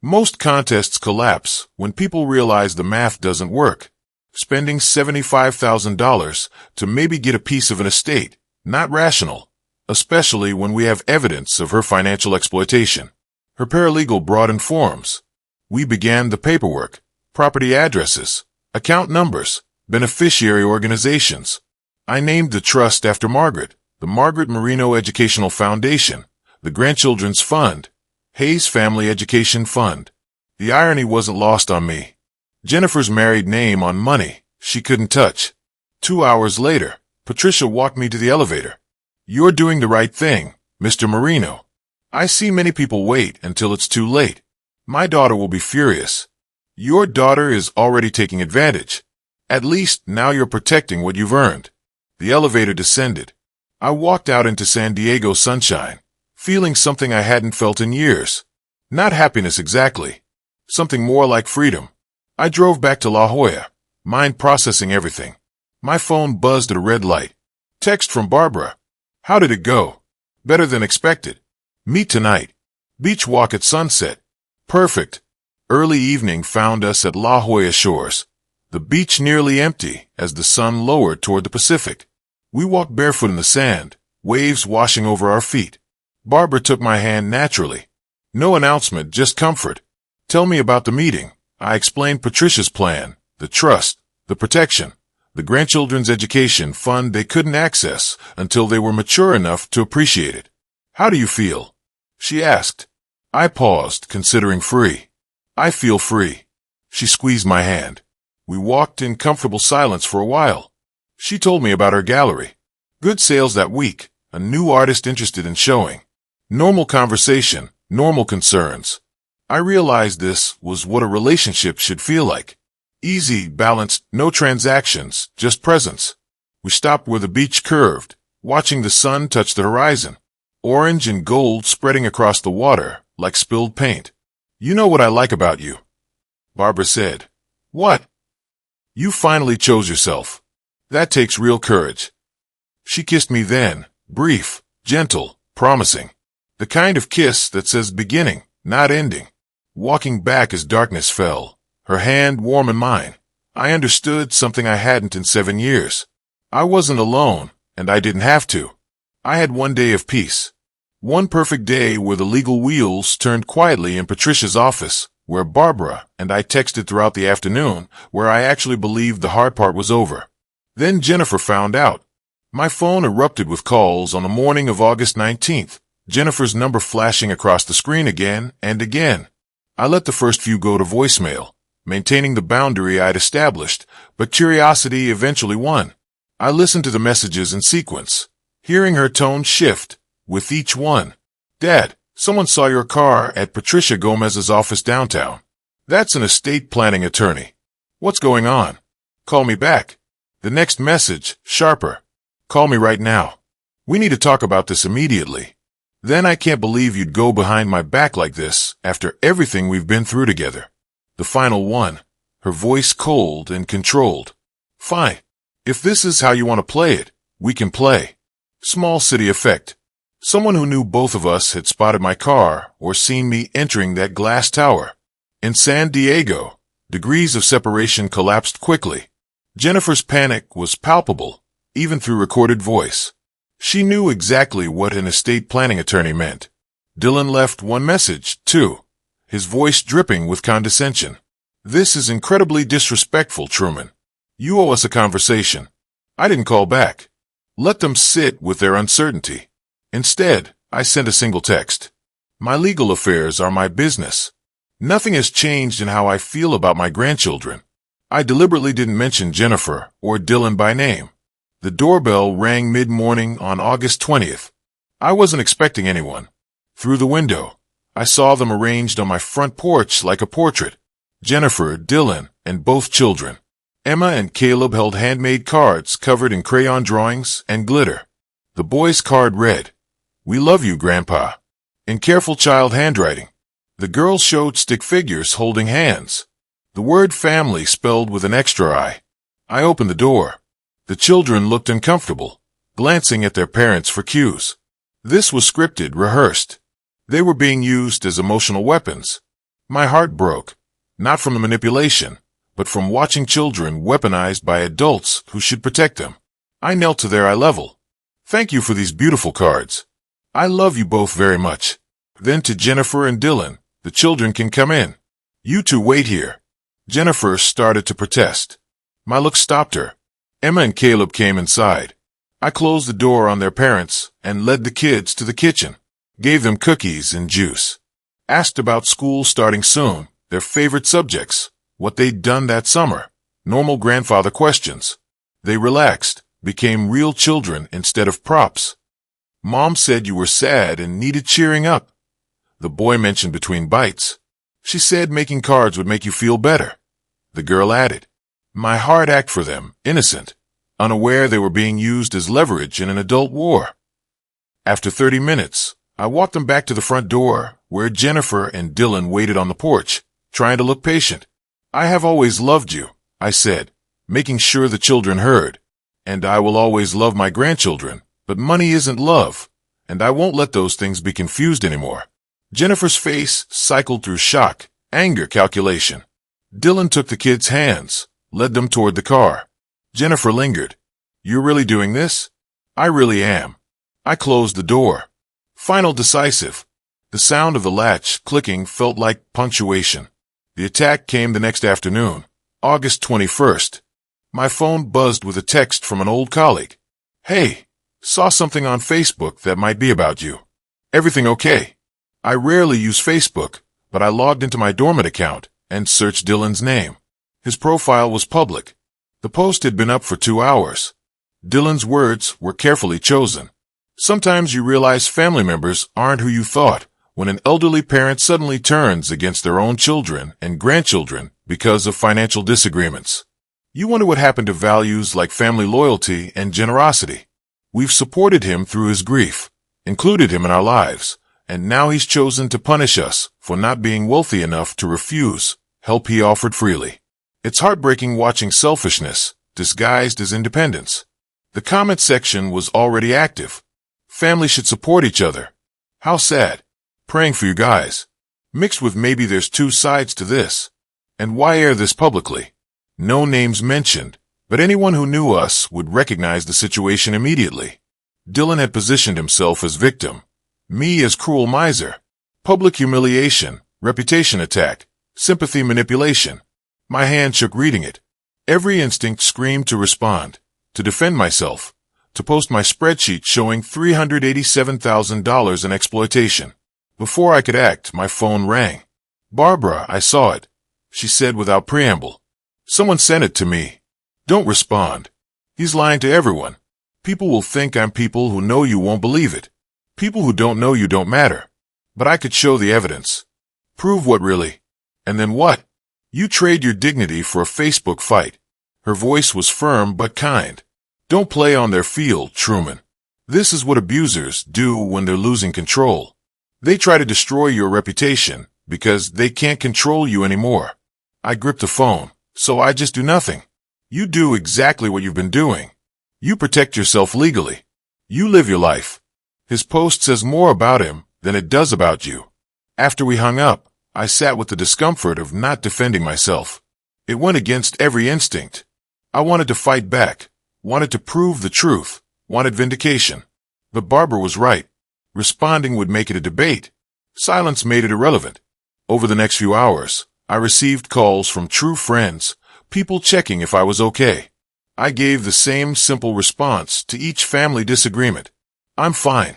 Most contests collapse when people realize the math doesn't work. Spending $75,000 to maybe get a piece of an estate, not rational, especially when we have evidence of her financial exploitation. Her paralegal brought in forms. We began the paperwork, property addresses, account numbers, beneficiary organizations. I named the trust after Margaret, the Margaret Marino Educational Foundation, the Grandchildren's Fund, Hayes Family Education Fund. The irony wasn't lost on me. Jennifer's married name on money she couldn't touch. 2 hours later, Patricia walked me to the elevator. You're doing the right thing, Mr. Marino. I see many people wait until it's too late. My daughter will be furious. Your daughter is already taking advantage. At least now you're protecting what you've earned. The elevator descended. I walked out into San Diego sunshine, feeling something I hadn't felt in years. Not happiness exactly. Something more like freedom. I drove back to La Jolla, mind processing everything. My phone buzzed at a red light. Text from Barbara. How did it go? Better than expected. Meet tonight. Beach walk at sunset. Perfect. Early evening found us at La Jolla shores. The beach nearly empty as the sun lowered toward the Pacific. We walked barefoot in the sand, waves washing over our feet. Barbara took my hand naturally. No announcement, just comfort. Tell me about the meeting. I explained Patricia's plan, the trust, the protection, the grandchildren's education fund they couldn't access until they were mature enough to appreciate it. How do you feel? She asked. I paused, considering free. I feel free. She squeezed my hand. We walked in comfortable silence for a while. She told me about her gallery. Good sales that week, a new artist interested in showing. Normal conversation, normal concerns. I realized this was what a relationship should feel like. Easy, balanced, no transactions, just presence. We stopped where the beach curved, watching the sun touch the horizon. Orange and gold spreading across the water like spilled paint. You know what I like about you, Barbara said. What? You finally chose yourself. That takes real courage. She kissed me then, brief, gentle, promising. The kind of kiss that says beginning, not ending. Walking back as darkness fell, her hand warm in mine, I understood something I hadn't in 7 years. I wasn't alone, and I didn't have to. I had one day of peace. One perfect day where the legal wheels turned quietly in Patricia's office, where Barbara and I texted throughout the afternoon, where I actually believed the hard part was over. Then Jennifer found out. My phone erupted with calls on the morning of August 19th, Jennifer's number flashing across the screen again and again. I let the first few go to voicemail, maintaining the boundary I'd established, but curiosity eventually won. I listened to the messages in sequence, hearing her tone shift with each one. Dad, someone saw your car at Patricia Gomez's office downtown. That's an estate planning attorney. What's going on? Call me back. The next message, sharper. Call me right now. We need to talk about this immediately. Then I can't believe you'd go behind my back like this after everything we've been through together. The final one, her voice cold and controlled. Fine. If this is how you want to play it, we can play. Small city effect. Someone who knew both of us had spotted my car or seen me entering that glass tower. In San Diego, degrees of separation collapsed quickly. Jennifer's panic was palpable, even through recorded voice. She knew exactly what an estate planning attorney meant. Dylan left one message, too, his voice dripping with condescension. This is incredibly disrespectful, Truman. You owe us a conversation. I didn't call back. Let them sit with their uncertainty. Instead, I sent a single text. My legal affairs are my business. Nothing has changed in how I feel about my grandchildren. I deliberately didn't mention Jennifer or Dylan by name. The doorbell rang mid-morning on August 20th. I wasn't expecting anyone. Through the window, I saw them arranged on my front porch like a portrait. Jennifer, Dylan, and both children. Emma and Caleb held handmade cards covered in crayon drawings and glitter. The boy's card read, "We love you, Grandpa," in careful child handwriting. The girls showed stick figures holding hands. The word family spelled with an extra I. I opened the door. The children looked uncomfortable, glancing at their parents for cues. This was scripted, rehearsed. They were being used as emotional weapons. My heart broke, not from the manipulation, but from watching children weaponized by adults who should protect them. I knelt to their eye level. Thank you for these beautiful cards. I love you both very much. Then to Jennifer and Dylan, the children can come in. You two wait here. Jennifer started to protest. My look stopped her. Emma and Caleb came inside. I closed the door on their parents and led the kids to the kitchen, gave them cookies and juice. Asked about school starting soon, their favorite subjects, what they'd done that summer, normal grandfather questions. They relaxed, became real children instead of props. Mom said you were sad and needed cheering up. The boy mentioned between bites. She said making cards would make you feel better. The girl added. My heart ached for them, innocent, unaware they were being used as leverage in an adult war. After 30 minutes, I walked them back to the front door, where Jennifer and Dylan waited on the porch, trying to look patient. I have always loved you, I said, making sure the children heard. And I will always love my grandchildren, but money isn't love, and I won't let those things be confused anymore. Jennifer's face cycled through shock, anger, calculation. Dylan took the kids' hands, led them toward the car. Jennifer lingered. You're really doing this? I really am. I closed the door. Final decisive. The sound of the latch clicking felt like punctuation. The attack came the next afternoon, August 21st. My phone buzzed with a text from an old colleague. Hey, saw something on Facebook that might be about you. Everything okay? I rarely use Facebook, but I logged into my dormant account and searched Dylan's name. His profile was public. The post had been up for 2 hours. Dylan's words were carefully chosen. Sometimes you realize family members aren't who you thought when an elderly parent suddenly turns against their own children and grandchildren because of financial disagreements. You wonder what happened to values like family loyalty and generosity. We've supported him through his grief, included him in our lives, and now he's chosen to punish us for not being wealthy enough to refuse help he offered freely. It's heartbreaking watching selfishness disguised as independence. The comment section was already active. Family should support each other. How sad. Praying for you guys. Mixed with maybe there's 2 sides to this. And why air this publicly? No names mentioned, but anyone who knew us would recognize the situation immediately. Dylan had positioned himself as victim. Me as cruel miser. Public humiliation, reputation attack, sympathy manipulation. My hand shook reading it. Every instinct screamed to respond, to defend myself, to post my spreadsheet showing $387,000 in exploitation. Before I could act, my phone rang. Barbara, I saw it. She said without preamble. Someone sent it to me. Don't respond. He's lying to everyone. People will think I'm people who know you won't believe it. People who don't know you don't matter. But I could show the evidence. Prove what really? And then what? You trade your dignity for a Facebook fight. Her voice was firm but kind. Don't play on their field, Truman. This is what abusers do when they're losing control. They try to destroy your reputation because they can't control you anymore. I gripped the phone, so I just do nothing. You do exactly what you've been doing. You protect yourself legally. You live your life. His post says more about him than it does about you. After we hung up, I sat with the discomfort of not defending myself. It went against every instinct. I wanted to fight back, wanted to prove the truth, wanted vindication. But Barbara was right. Responding would make it a debate. Silence made it irrelevant. Over the next few hours, I received calls from true friends, people checking if I was okay. I gave the same simple response to each family disagreement. I'm fine.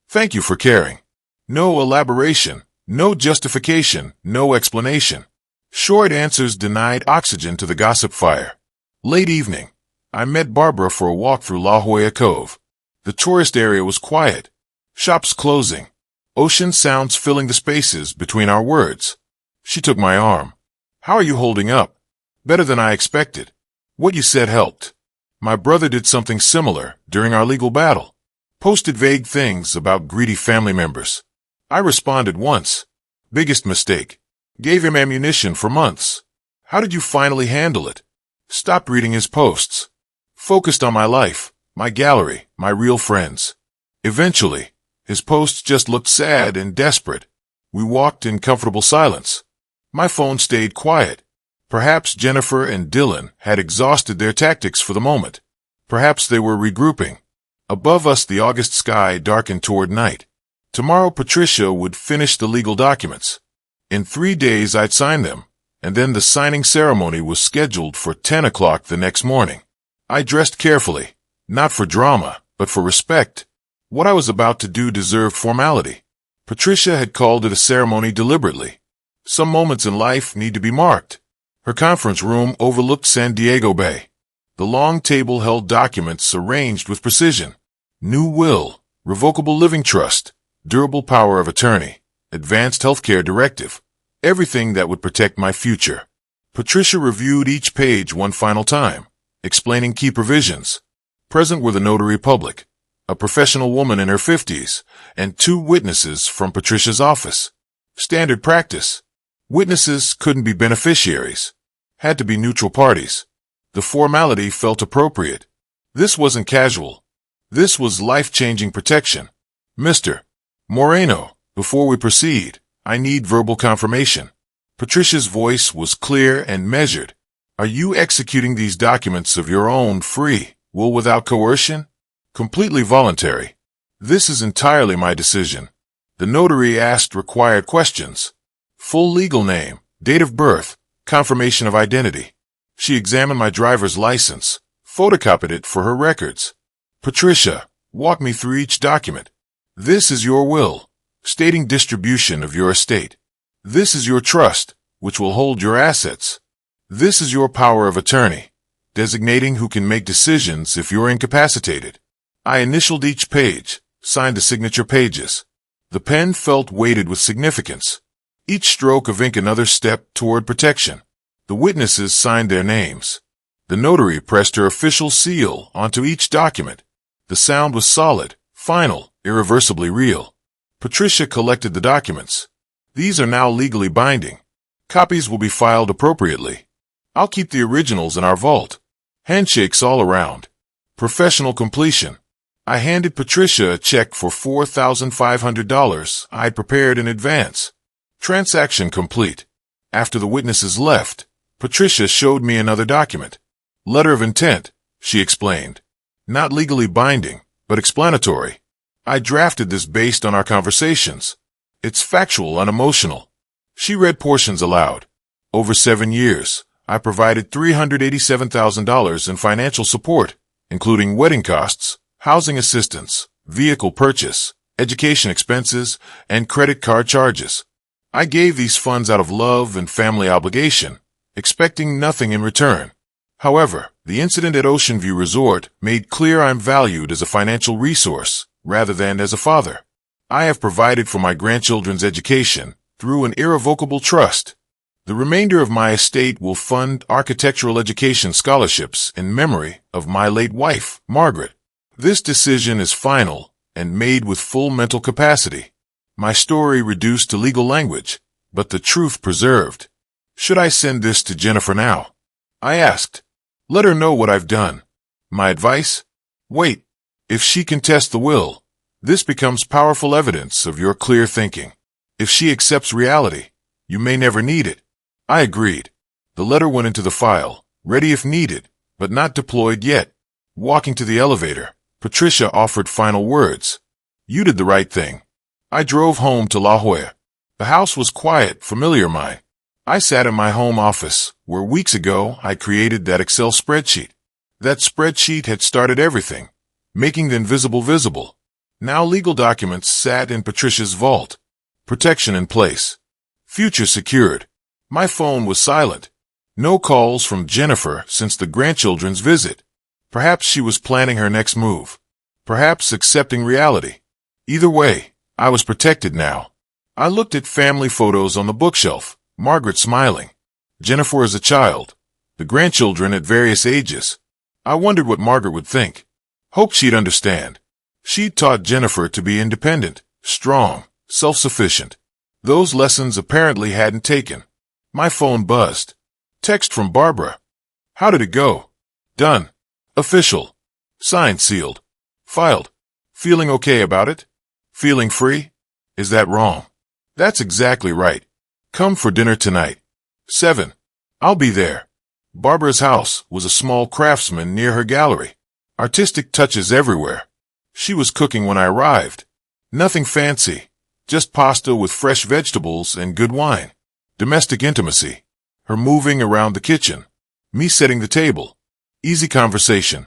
Thank you for caring. No elaboration, no justification, no explanation. Short answers denied oxygen to the gossip fire. Late evening, I met Barbara for a walk through La Jolla Cove. The tourist area was quiet. Shops closing. Ocean sounds filling the spaces between our words. She took my arm. How are you holding up? Better than I expected. What you said helped. My brother did something similar during our legal battle. Posted vague things about greedy family members. I responded once. Biggest mistake. Gave him ammunition for months. How did you finally handle it? Stopped reading his posts. Focused on my life, my gallery, my real friends. Eventually, his posts just looked sad and desperate. We walked in comfortable silence. My phone stayed quiet. Perhaps Jennifer and Dylan had exhausted their tactics for the moment. Perhaps they were regrouping. Above us, the August sky darkened toward night. Tomorrow, Patricia would finish the legal documents. In 3 days, I'd sign them, and then the signing ceremony was scheduled for 10 o'clock the next morning. I dressed carefully, not for drama, but for respect. What I was about to do deserved formality. Patricia had called it a ceremony deliberately. Some moments in life need to be marked. Her conference room overlooked San Diego Bay. The long table held documents arranged with precision. New will, revocable living trust, durable power of attorney, advanced healthcare directive, everything that would protect my future. Patricia reviewed each page one final time, explaining key provisions. Present were the notary public, a professional woman in her 50s, and 2 witnesses from Patricia's office. Standard practice. Witnesses couldn't be beneficiaries. Had to be neutral parties. The formality felt appropriate. This wasn't casual. This was life-changing protection. Mr. Moreno, before we proceed, I need verbal confirmation. Patricia's voice was clear and measured. Are you executing these documents of your own free will without coercion? Completely voluntary. This is entirely my decision. The notary asked required questions. Full legal name, date of birth, confirmation of identity. She examined my driver's license, photocopied it for her records. Patricia, walk me through each document. This is your will. stating distribution of your estate. This is your trust, which will hold your assets. This is your power of attorney, designating who can make decisions if you're incapacitated. I initialed each page, signed the signature pages. The pen felt weighted with significance. Each stroke of ink another step toward protection. The witnesses signed their names. The notary pressed her official seal onto each document. The sound was solid, final, irreversibly real. Patricia collected the documents. These are now legally binding. Copies will be filed appropriately. I'll keep the originals in our vault. Handshakes all around. Professional completion. I handed Patricia a check for $4,500 I'd prepared in advance. Transaction complete. After the witnesses left, Patricia showed me another document. Letter of intent, she explained. Not legally binding, but explanatory. I drafted this based on our conversations. It's factual, unemotional. She read portions aloud. Over 7 years, I provided $387,000 in financial support, including wedding costs, housing assistance, vehicle purchase, education expenses, and credit card charges. I gave these funds out of love and family obligation, expecting nothing in return. However, the incident at Ocean View Resort made clear I'm valued as a financial resource rather than as a father. I have provided for my grandchildren's education through an irrevocable trust. The remainder of my estate will fund architectural education scholarships in memory of my late wife, Margaret. This decision is final and made with full mental capacity. My story reduced to legal language, but the truth preserved. Should I send this to Jennifer now? I asked. Let her know what I've done. My advice? Wait. If she contests the will, this becomes powerful evidence of your clear thinking. If she accepts reality, you may never need it. I agreed. The letter went into the file, ready if needed, but not deployed yet. Walking to the elevator, Patricia offered final words. You did the right thing. I drove home to La Jolla. The house was quiet, familiar mine. I sat in my home office, where weeks ago I created that Excel spreadsheet. That spreadsheet had started everything, making the invisible visible. Now legal documents sat in Patricia's vault. Protection in place. Future secured. My phone was silent. No calls from Jennifer since the grandchildren's visit. Perhaps she was planning her next move. Perhaps accepting reality. Either way, I was protected now. I looked at family photos on the bookshelf. Margaret smiling. Jennifer as a child. The grandchildren at various ages. I wondered what Margaret would think. Hoped she'd understand. She'd taught Jennifer to be independent, strong, self-sufficient. Those lessons apparently hadn't taken. My phone buzzed. Text from Barbara. How did it go? Done. Official. Signed, sealed. Filed. Feeling okay about it? Feeling free? Is that wrong? That's exactly right. Come for dinner tonight. 7. I'll be there. Barbara's house was a small craftsman near her gallery. Artistic touches everywhere. She was cooking when I arrived. Nothing fancy. Just pasta with fresh vegetables and good wine. Domestic intimacy. Her moving around the kitchen. Me setting the table. Easy conversation.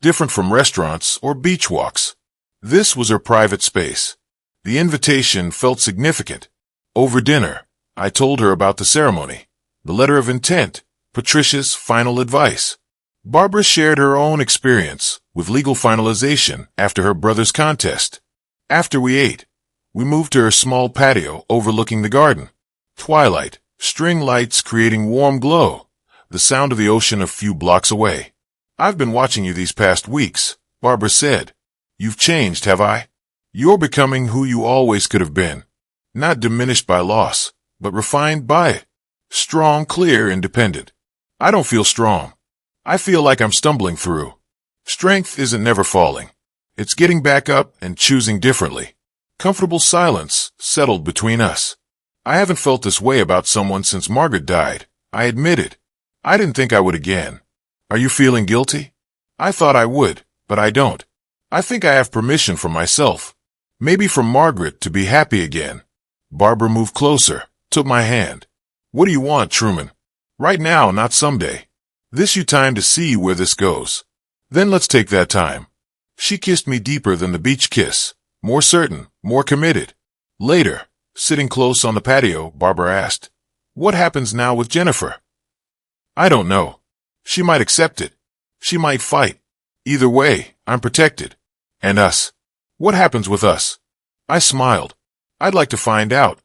Different from restaurants or beach walks. This was her private space. The invitation felt significant. Over dinner, I told her about the ceremony, the letter of intent, Patricia's final advice. Barbara shared her own experience with legal finalization after her brother's contest. After we ate, we moved to her small patio overlooking the garden. Twilight, string lights creating warm glow, the sound of the ocean a few blocks away. I've been watching you these past weeks, Barbara said. You've changed, have I? You're becoming who you always could have been. Not diminished by loss, but refined by it. Strong, clear, independent. I don't feel strong. I feel like I'm stumbling through. Strength isn't never falling. It's getting back up and choosing differently. Comfortable silence settled between us. I haven't felt this way about someone since Margaret died, I admitted. I didn't think I would again. Are you feeling guilty? I thought I would, but I don't. I think I have permission from myself. Maybe from Margaret to be happy again. Barbara moved closer, took my hand. What do you want, Truman? Right now, not someday. This you time to see where this goes. Then let's take that time. She kissed me deeper than the beach kiss, more certain, more committed. Later, sitting close on the patio, Barbara asked, "What happens now with Jennifer?" "I don't know. She might accept it. She might fight. Either way, I'm protected. And us? What happens with us?" I smiled. "I'd like to find out.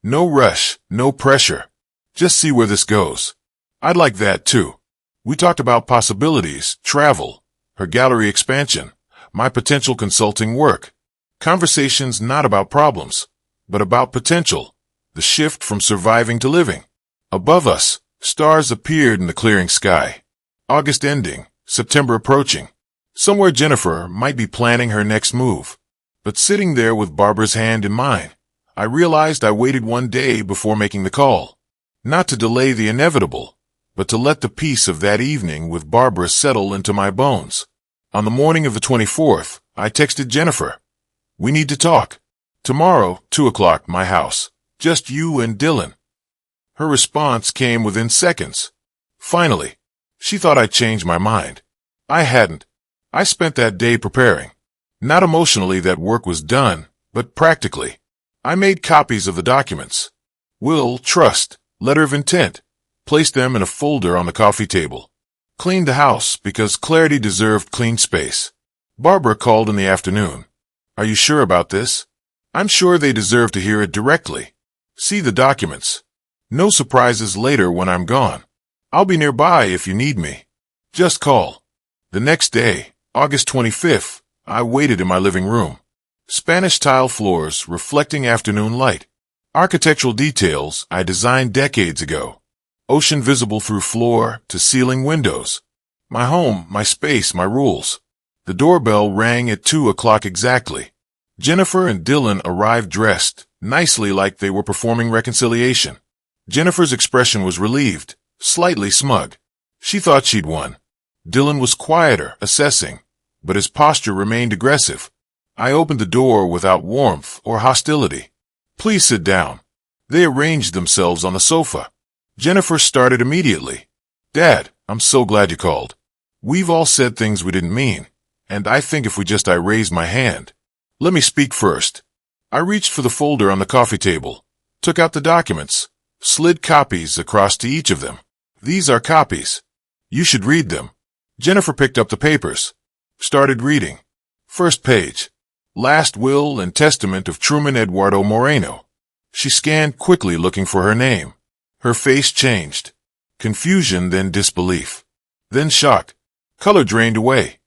No rush, no pressure. Just see where this goes." "I'd like that too." We talked about possibilities, travel, her gallery expansion, my potential consulting work. Conversations not about problems, but about potential, the shift from surviving to living. Above us, stars appeared in the clearing sky. August ending, September approaching. Somewhere Jennifer might be planning her next move. But sitting there with Barbara's hand in mine, I realized I waited one day before making the call. Not to delay the inevitable, but to let the peace of that evening with Barbara settle into my bones. On the morning of the 24th, I texted Jennifer. "We need to talk. Tomorrow, 2 o'clock, my house. Just you and Dylan." Her response came within seconds. Finally. She thought I'd changed my mind. I hadn't. I spent that day preparing. Not emotionally that work was done, but practically. I made copies of the documents. Will, trust, letter of intent. Placed them in a folder on the coffee table. Cleaned the house because clarity deserved clean space. Barbara called in the afternoon. "Are you sure about this?" "I'm sure they deserve to hear it directly. See the documents. No surprises later when I'm gone. I'll be nearby if you need me. Just call." The next day, August 25th, I waited in my living room. Spanish tile floors reflecting afternoon light. Architectural details I designed decades ago. Ocean visible through floor to ceiling windows. My home, my space, my rules. The doorbell rang at 2 o'clock exactly. Jennifer and Dylan arrived dressed, nicely like they were performing reconciliation. Jennifer's expression was relieved, slightly smug. She thought she'd won. Dylan was quieter, assessing, but his posture remained aggressive. I opened the door without warmth or hostility. "Please sit down." They arranged themselves on the sofa. Jennifer started immediately. "Dad, I'm so glad you called. We've all said things we didn't mean, and I think if we just I raised my hand. Let me speak first." I reached for the folder on the coffee table, took out the documents, slid copies across to each of them. "These are copies. You should read them." Jennifer picked up the papers, started reading. First page. Last will and testament of Truman Eduardo Moreno. She scanned quickly looking for her name. Her face changed. Confusion, then disbelief. Then shock. Color drained away.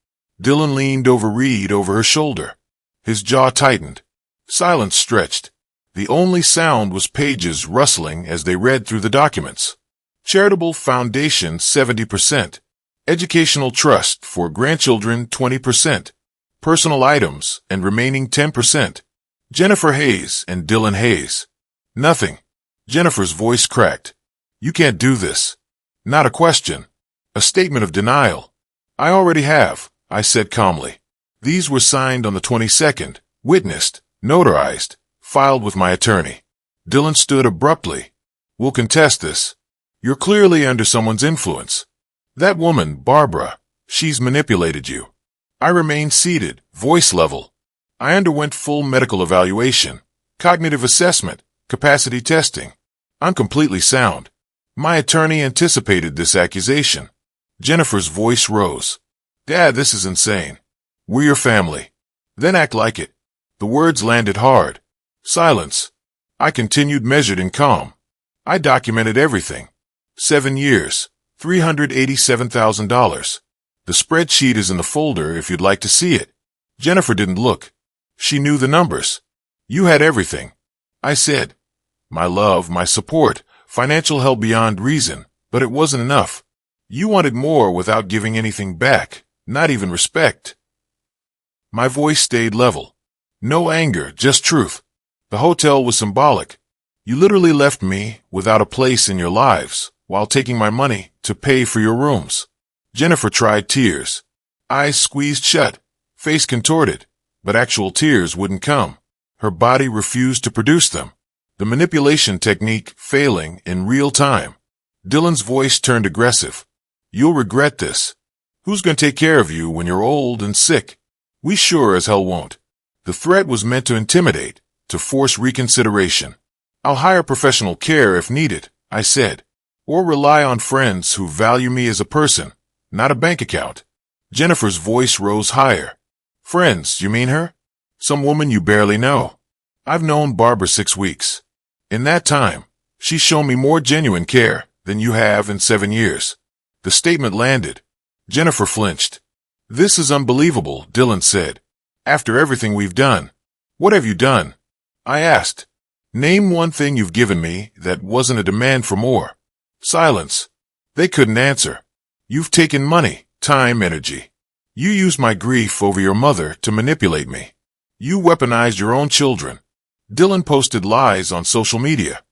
Dylan leaned over Reed over her shoulder. His jaw tightened. Silence stretched. The only sound was pages rustling as they read through the documents. Charitable foundation 70%. Educational trust for grandchildren 20%. Personal items and remaining 10%. Jennifer Hayes and Dylan Hayes. Nothing. Jennifer's voice cracked. "You can't do this." Not a question. A statement of denial. "I already have," I said calmly. "These were signed on the 22nd, witnessed, notarized, filed with my attorney." Dylan stood abruptly. "We'll contest this. You're clearly under someone's influence. That woman, Barbara, she's manipulated you." I remained seated, voice level. I underwent full medical evaluation, cognitive assessment, capacity testing. I'm completely sound. My attorney anticipated this accusation. Jennifer's voice rose. "Dad, this is insane. We're your family. Then act like it." The words landed hard. Silence. I continued measured and calm. I documented everything. 7 years. $387,000. The spreadsheet is in the folder if you'd like to see it. Jennifer didn't look. She knew the numbers. "You had everything," I said. "My love, my support, financial help beyond reason, but it wasn't enough. You wanted more without giving anything back, not even respect." My voice stayed level. No anger, just truth. The hotel was symbolic. You literally left me without a place in your lives, while taking my money to pay for your rooms. Jennifer tried tears. Eyes squeezed shut, face contorted, but actual tears wouldn't come. Her body refused to produce them. The manipulation technique failing in real time. Dylan's voice turned aggressive. "You'll regret this. Who's going to take care of you when you're old and sick? We sure as hell won't." The threat was meant to intimidate, to force reconsideration. I'll hire professional care if needed, I said, or rely on friends who value me as a person, not a bank account. Jennifer's voice rose higher. Friends, you mean her? Some woman you barely know. I've known Barbara 6 weeks. In that time, she's shown me more genuine care than you have in 7 years. The statement landed. Jennifer flinched. This is unbelievable, Dylan said. After everything we've done. What have you done? I asked. Name one thing you've given me that wasn't a demand for more. Silence. They couldn't answer. You've taken money, time, energy. You used my grief over your mother to manipulate me. You weaponized your own children. Dylan posted lies on social media.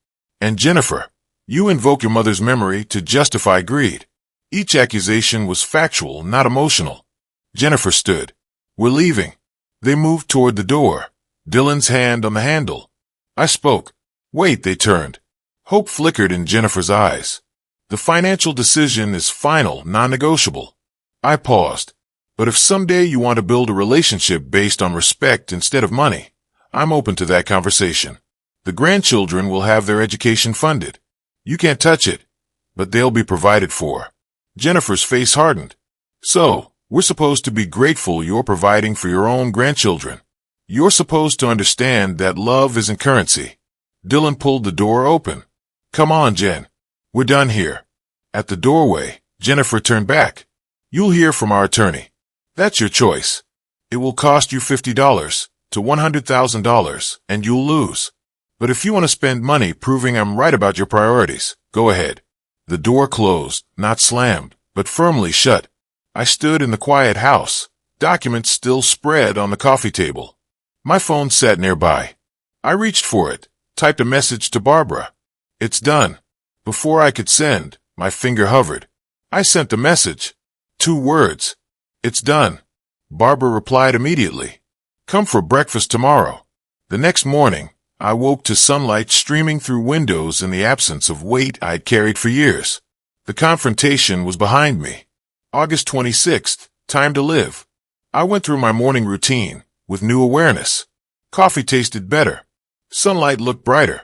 And Jennifer, you invoke your mother's memory to justify greed. Each accusation was factual, not emotional. Jennifer stood. We're leaving. They moved toward the door. Dylan's hand on the handle. I spoke. Wait, they turned. Hope flickered in Jennifer's eyes. The financial decision is final, non-negotiable. I paused. But if someday you want to build a relationship based on respect instead of money, I'm open to that conversation. The grandchildren will have their education funded. You can't touch it, but they'll be provided for. Jennifer's face hardened. So, we're supposed to be grateful you're providing for your own grandchildren. You're supposed to understand that love isn't currency. Dylan pulled the door open. Come on, Jen. We're done here. At the doorway, Jennifer turned back. You'll hear from our attorney. That's your choice. It will cost you $50 to $100,000, and you'll lose. But if you want to spend money proving I'm right about your priorities, go ahead. The door closed, not slammed, but firmly shut. I stood in the quiet house, documents still spread on the coffee table. My phone sat nearby. I reached for it, typed a message to Barbara. It's done. Before I could send, my finger hovered. I sent the message. 2 words. It's done. Barbara replied immediately. Come for breakfast tomorrow. The next morning, I woke to sunlight streaming through windows in the absence of weight I'd carried for years. The confrontation was behind me. August 26th, time to live. I went through my morning routine with new awareness. Coffee tasted better. Sunlight looked brighter.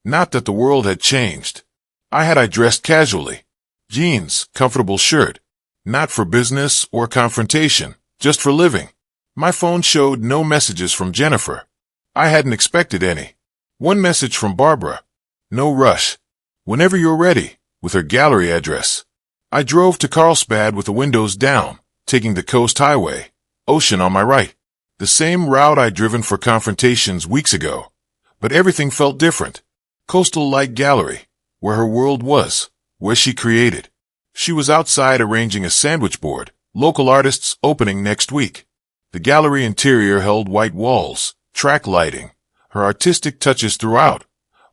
Not that the world had changed. I dressed casually. Jeans, comfortable shirt. Not for business or confrontation, just for living. My phone showed no messages from Jennifer. I hadn't expected any. One message from Barbara. No rush. Whenever you're ready, with her gallery address. I drove to Carlsbad with the windows down, taking the coast highway, ocean on my right. The same route I'd driven for confrontations weeks ago. But everything felt different. Coastal Light Gallery, where her world was, where she created. She was outside arranging a sandwich board, local artists opening next week. The gallery interior held white walls, track lighting, her artistic touches throughout,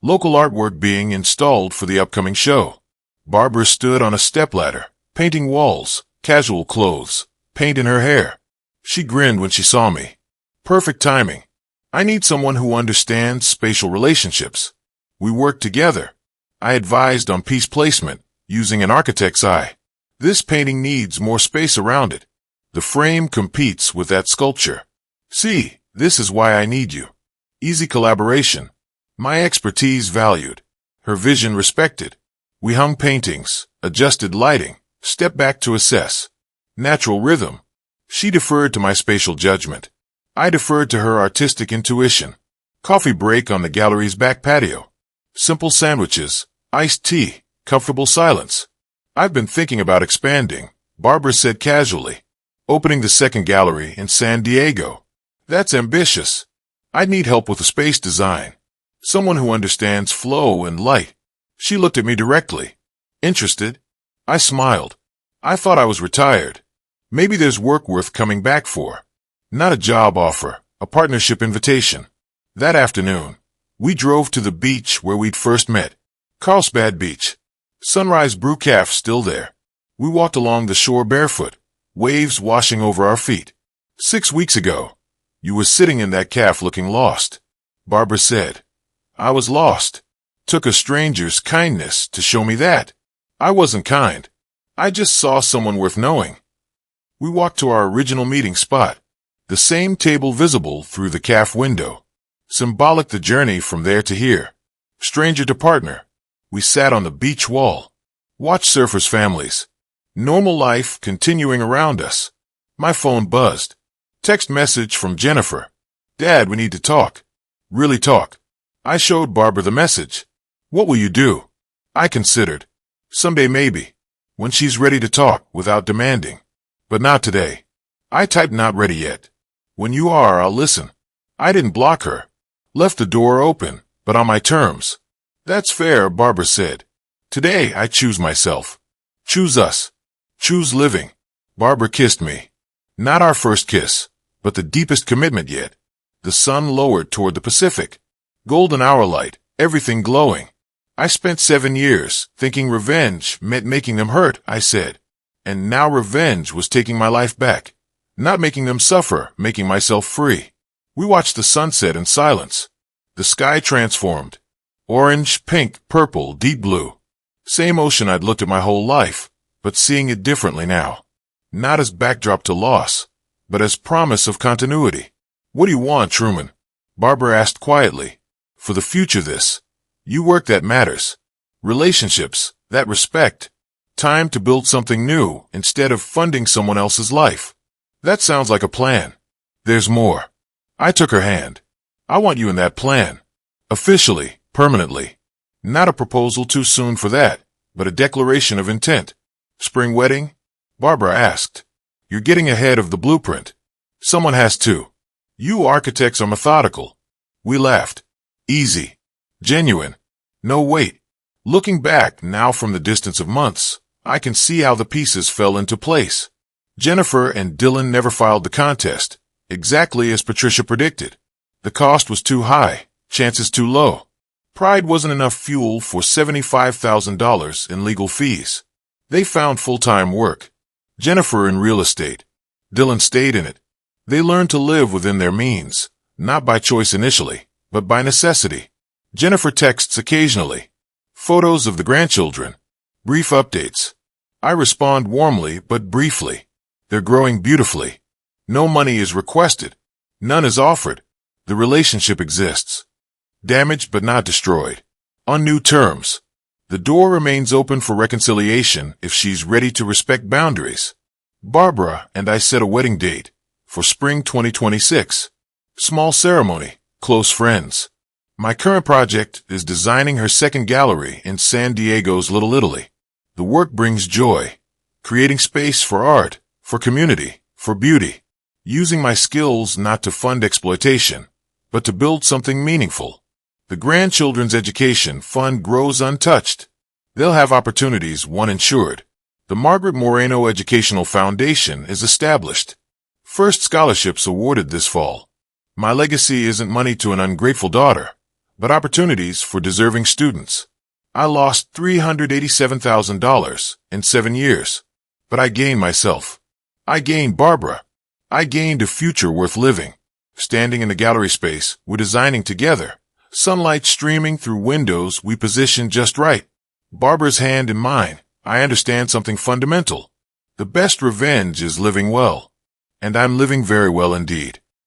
local artwork being installed for the upcoming show. Barbara stood on a stepladder, painting walls, casual clothes, paint in her hair. She grinned when she saw me. Perfect timing. I need someone who understands spatial relationships. We worked together. I advised on piece placement, using an architect's eye. This painting needs more space around it. The frame competes with that sculpture. See, this is why I need you. Easy collaboration. My expertise valued. Her vision respected. We hung paintings, adjusted lighting, stepped back to assess. Natural rhythm. She deferred to my spatial judgment. I deferred to her artistic intuition. Coffee break on the gallery's back patio. Simple sandwiches, iced tea, comfortable silence. I've been thinking about expanding, Barbara said casually. Opening the second gallery in San Diego. That's ambitious. I'd need help with the space design. Someone who understands flow and light. She looked at me directly. Interested? I smiled. I thought I was retired. Maybe there's work worth coming back for. Not a job offer, a partnership invitation. That afternoon, we drove to the beach where we'd first met. Carlsbad Beach. Sunrise brew cafe still there. We walked along the shore barefoot, waves washing over our feet. 6 weeks ago, you were sitting in that cafe looking lost. Barbara said. I was lost. Took a stranger's kindness to show me that. I wasn't kind. I just saw someone worth knowing. We walked to our original meeting spot. The same table visible through the cafe window. Symbolic the journey from there to here. Stranger to partner. We sat on the beach wall. Watched surfers' families. Normal life continuing around us. My phone buzzed. Text message from Jennifer. Dad, we need to talk. Really talk. I showed Barbara the message. What will you do? I considered. Someday maybe. When she's ready to talk without demanding. But not today. I typed not ready yet. When you are, I'll listen. I didn't block her. Left the door open, but on my terms. That's fair, Barbara said. Today I choose myself. Choose us. Choose living. Barbara kissed me. Not our first kiss, but the deepest commitment yet. The sun lowered toward the Pacific. Golden hour light, everything glowing. I spent 7 years thinking revenge meant making them hurt, I said. And now revenge was taking my life back. Not making them suffer, making myself free. We watched the sunset in silence. The sky transformed. Orange, pink, purple, deep blue. Same ocean I'd looked at my whole life, but seeing it differently now. Not as backdrop to loss, but as promise of continuity. What do you want, Truman? Barbara asked quietly. For the future this. You work that matters. Relationships, that respect. Time to build something new instead of funding someone else's life. That sounds like a plan. There's more. I took her hand. I want you in that plan. Officially, permanently. Not a proposal too soon for that, but a declaration of intent. Spring wedding? Barbara asked. You're getting ahead of the blueprint. Someone has to. You architects are methodical. We laughed. Easy. Genuine. No wait. Looking back now from the distance of months, I can see how the pieces fell into place. Jennifer and Dylan never filed the contest, exactly as Patricia predicted. The cost was too high, chances too low. Pride wasn't enough fuel for $75,000 in legal fees. They found full-time work. Jennifer in real estate. Dylan stayed in it. They learned to live within their means, not by choice initially, but by necessity. Jennifer texts occasionally. Photos of the grandchildren. Brief updates. I respond warmly but briefly. They're growing beautifully. No money is requested. None is offered. The relationship exists. Damaged but not destroyed. On new terms. The door remains open for reconciliation if she's ready to respect boundaries. Barbara and I set a wedding date for spring 2026. Small ceremony, close friends. My current project is designing her second gallery in San Diego's Little Italy. The work brings joy, creating space for art, for community, for beauty, using my skills not to fund exploitation, but to build something meaningful. The grandchildren's education fund grows untouched. They'll have opportunities, one ensured. The Margaret Moreno Educational Foundation is established. First scholarships awarded this fall. My legacy isn't money to an ungrateful daughter, but opportunities for deserving students. I lost $387,000 in 7 years, but I gained myself. I gained Barbara. I gained a future worth living. Standing in the gallery space, we're designing together. Sunlight streaming through windows we position just right. Barbara's hand in mine. I understand something fundamental. The best revenge is living well. And I'm living very well indeed.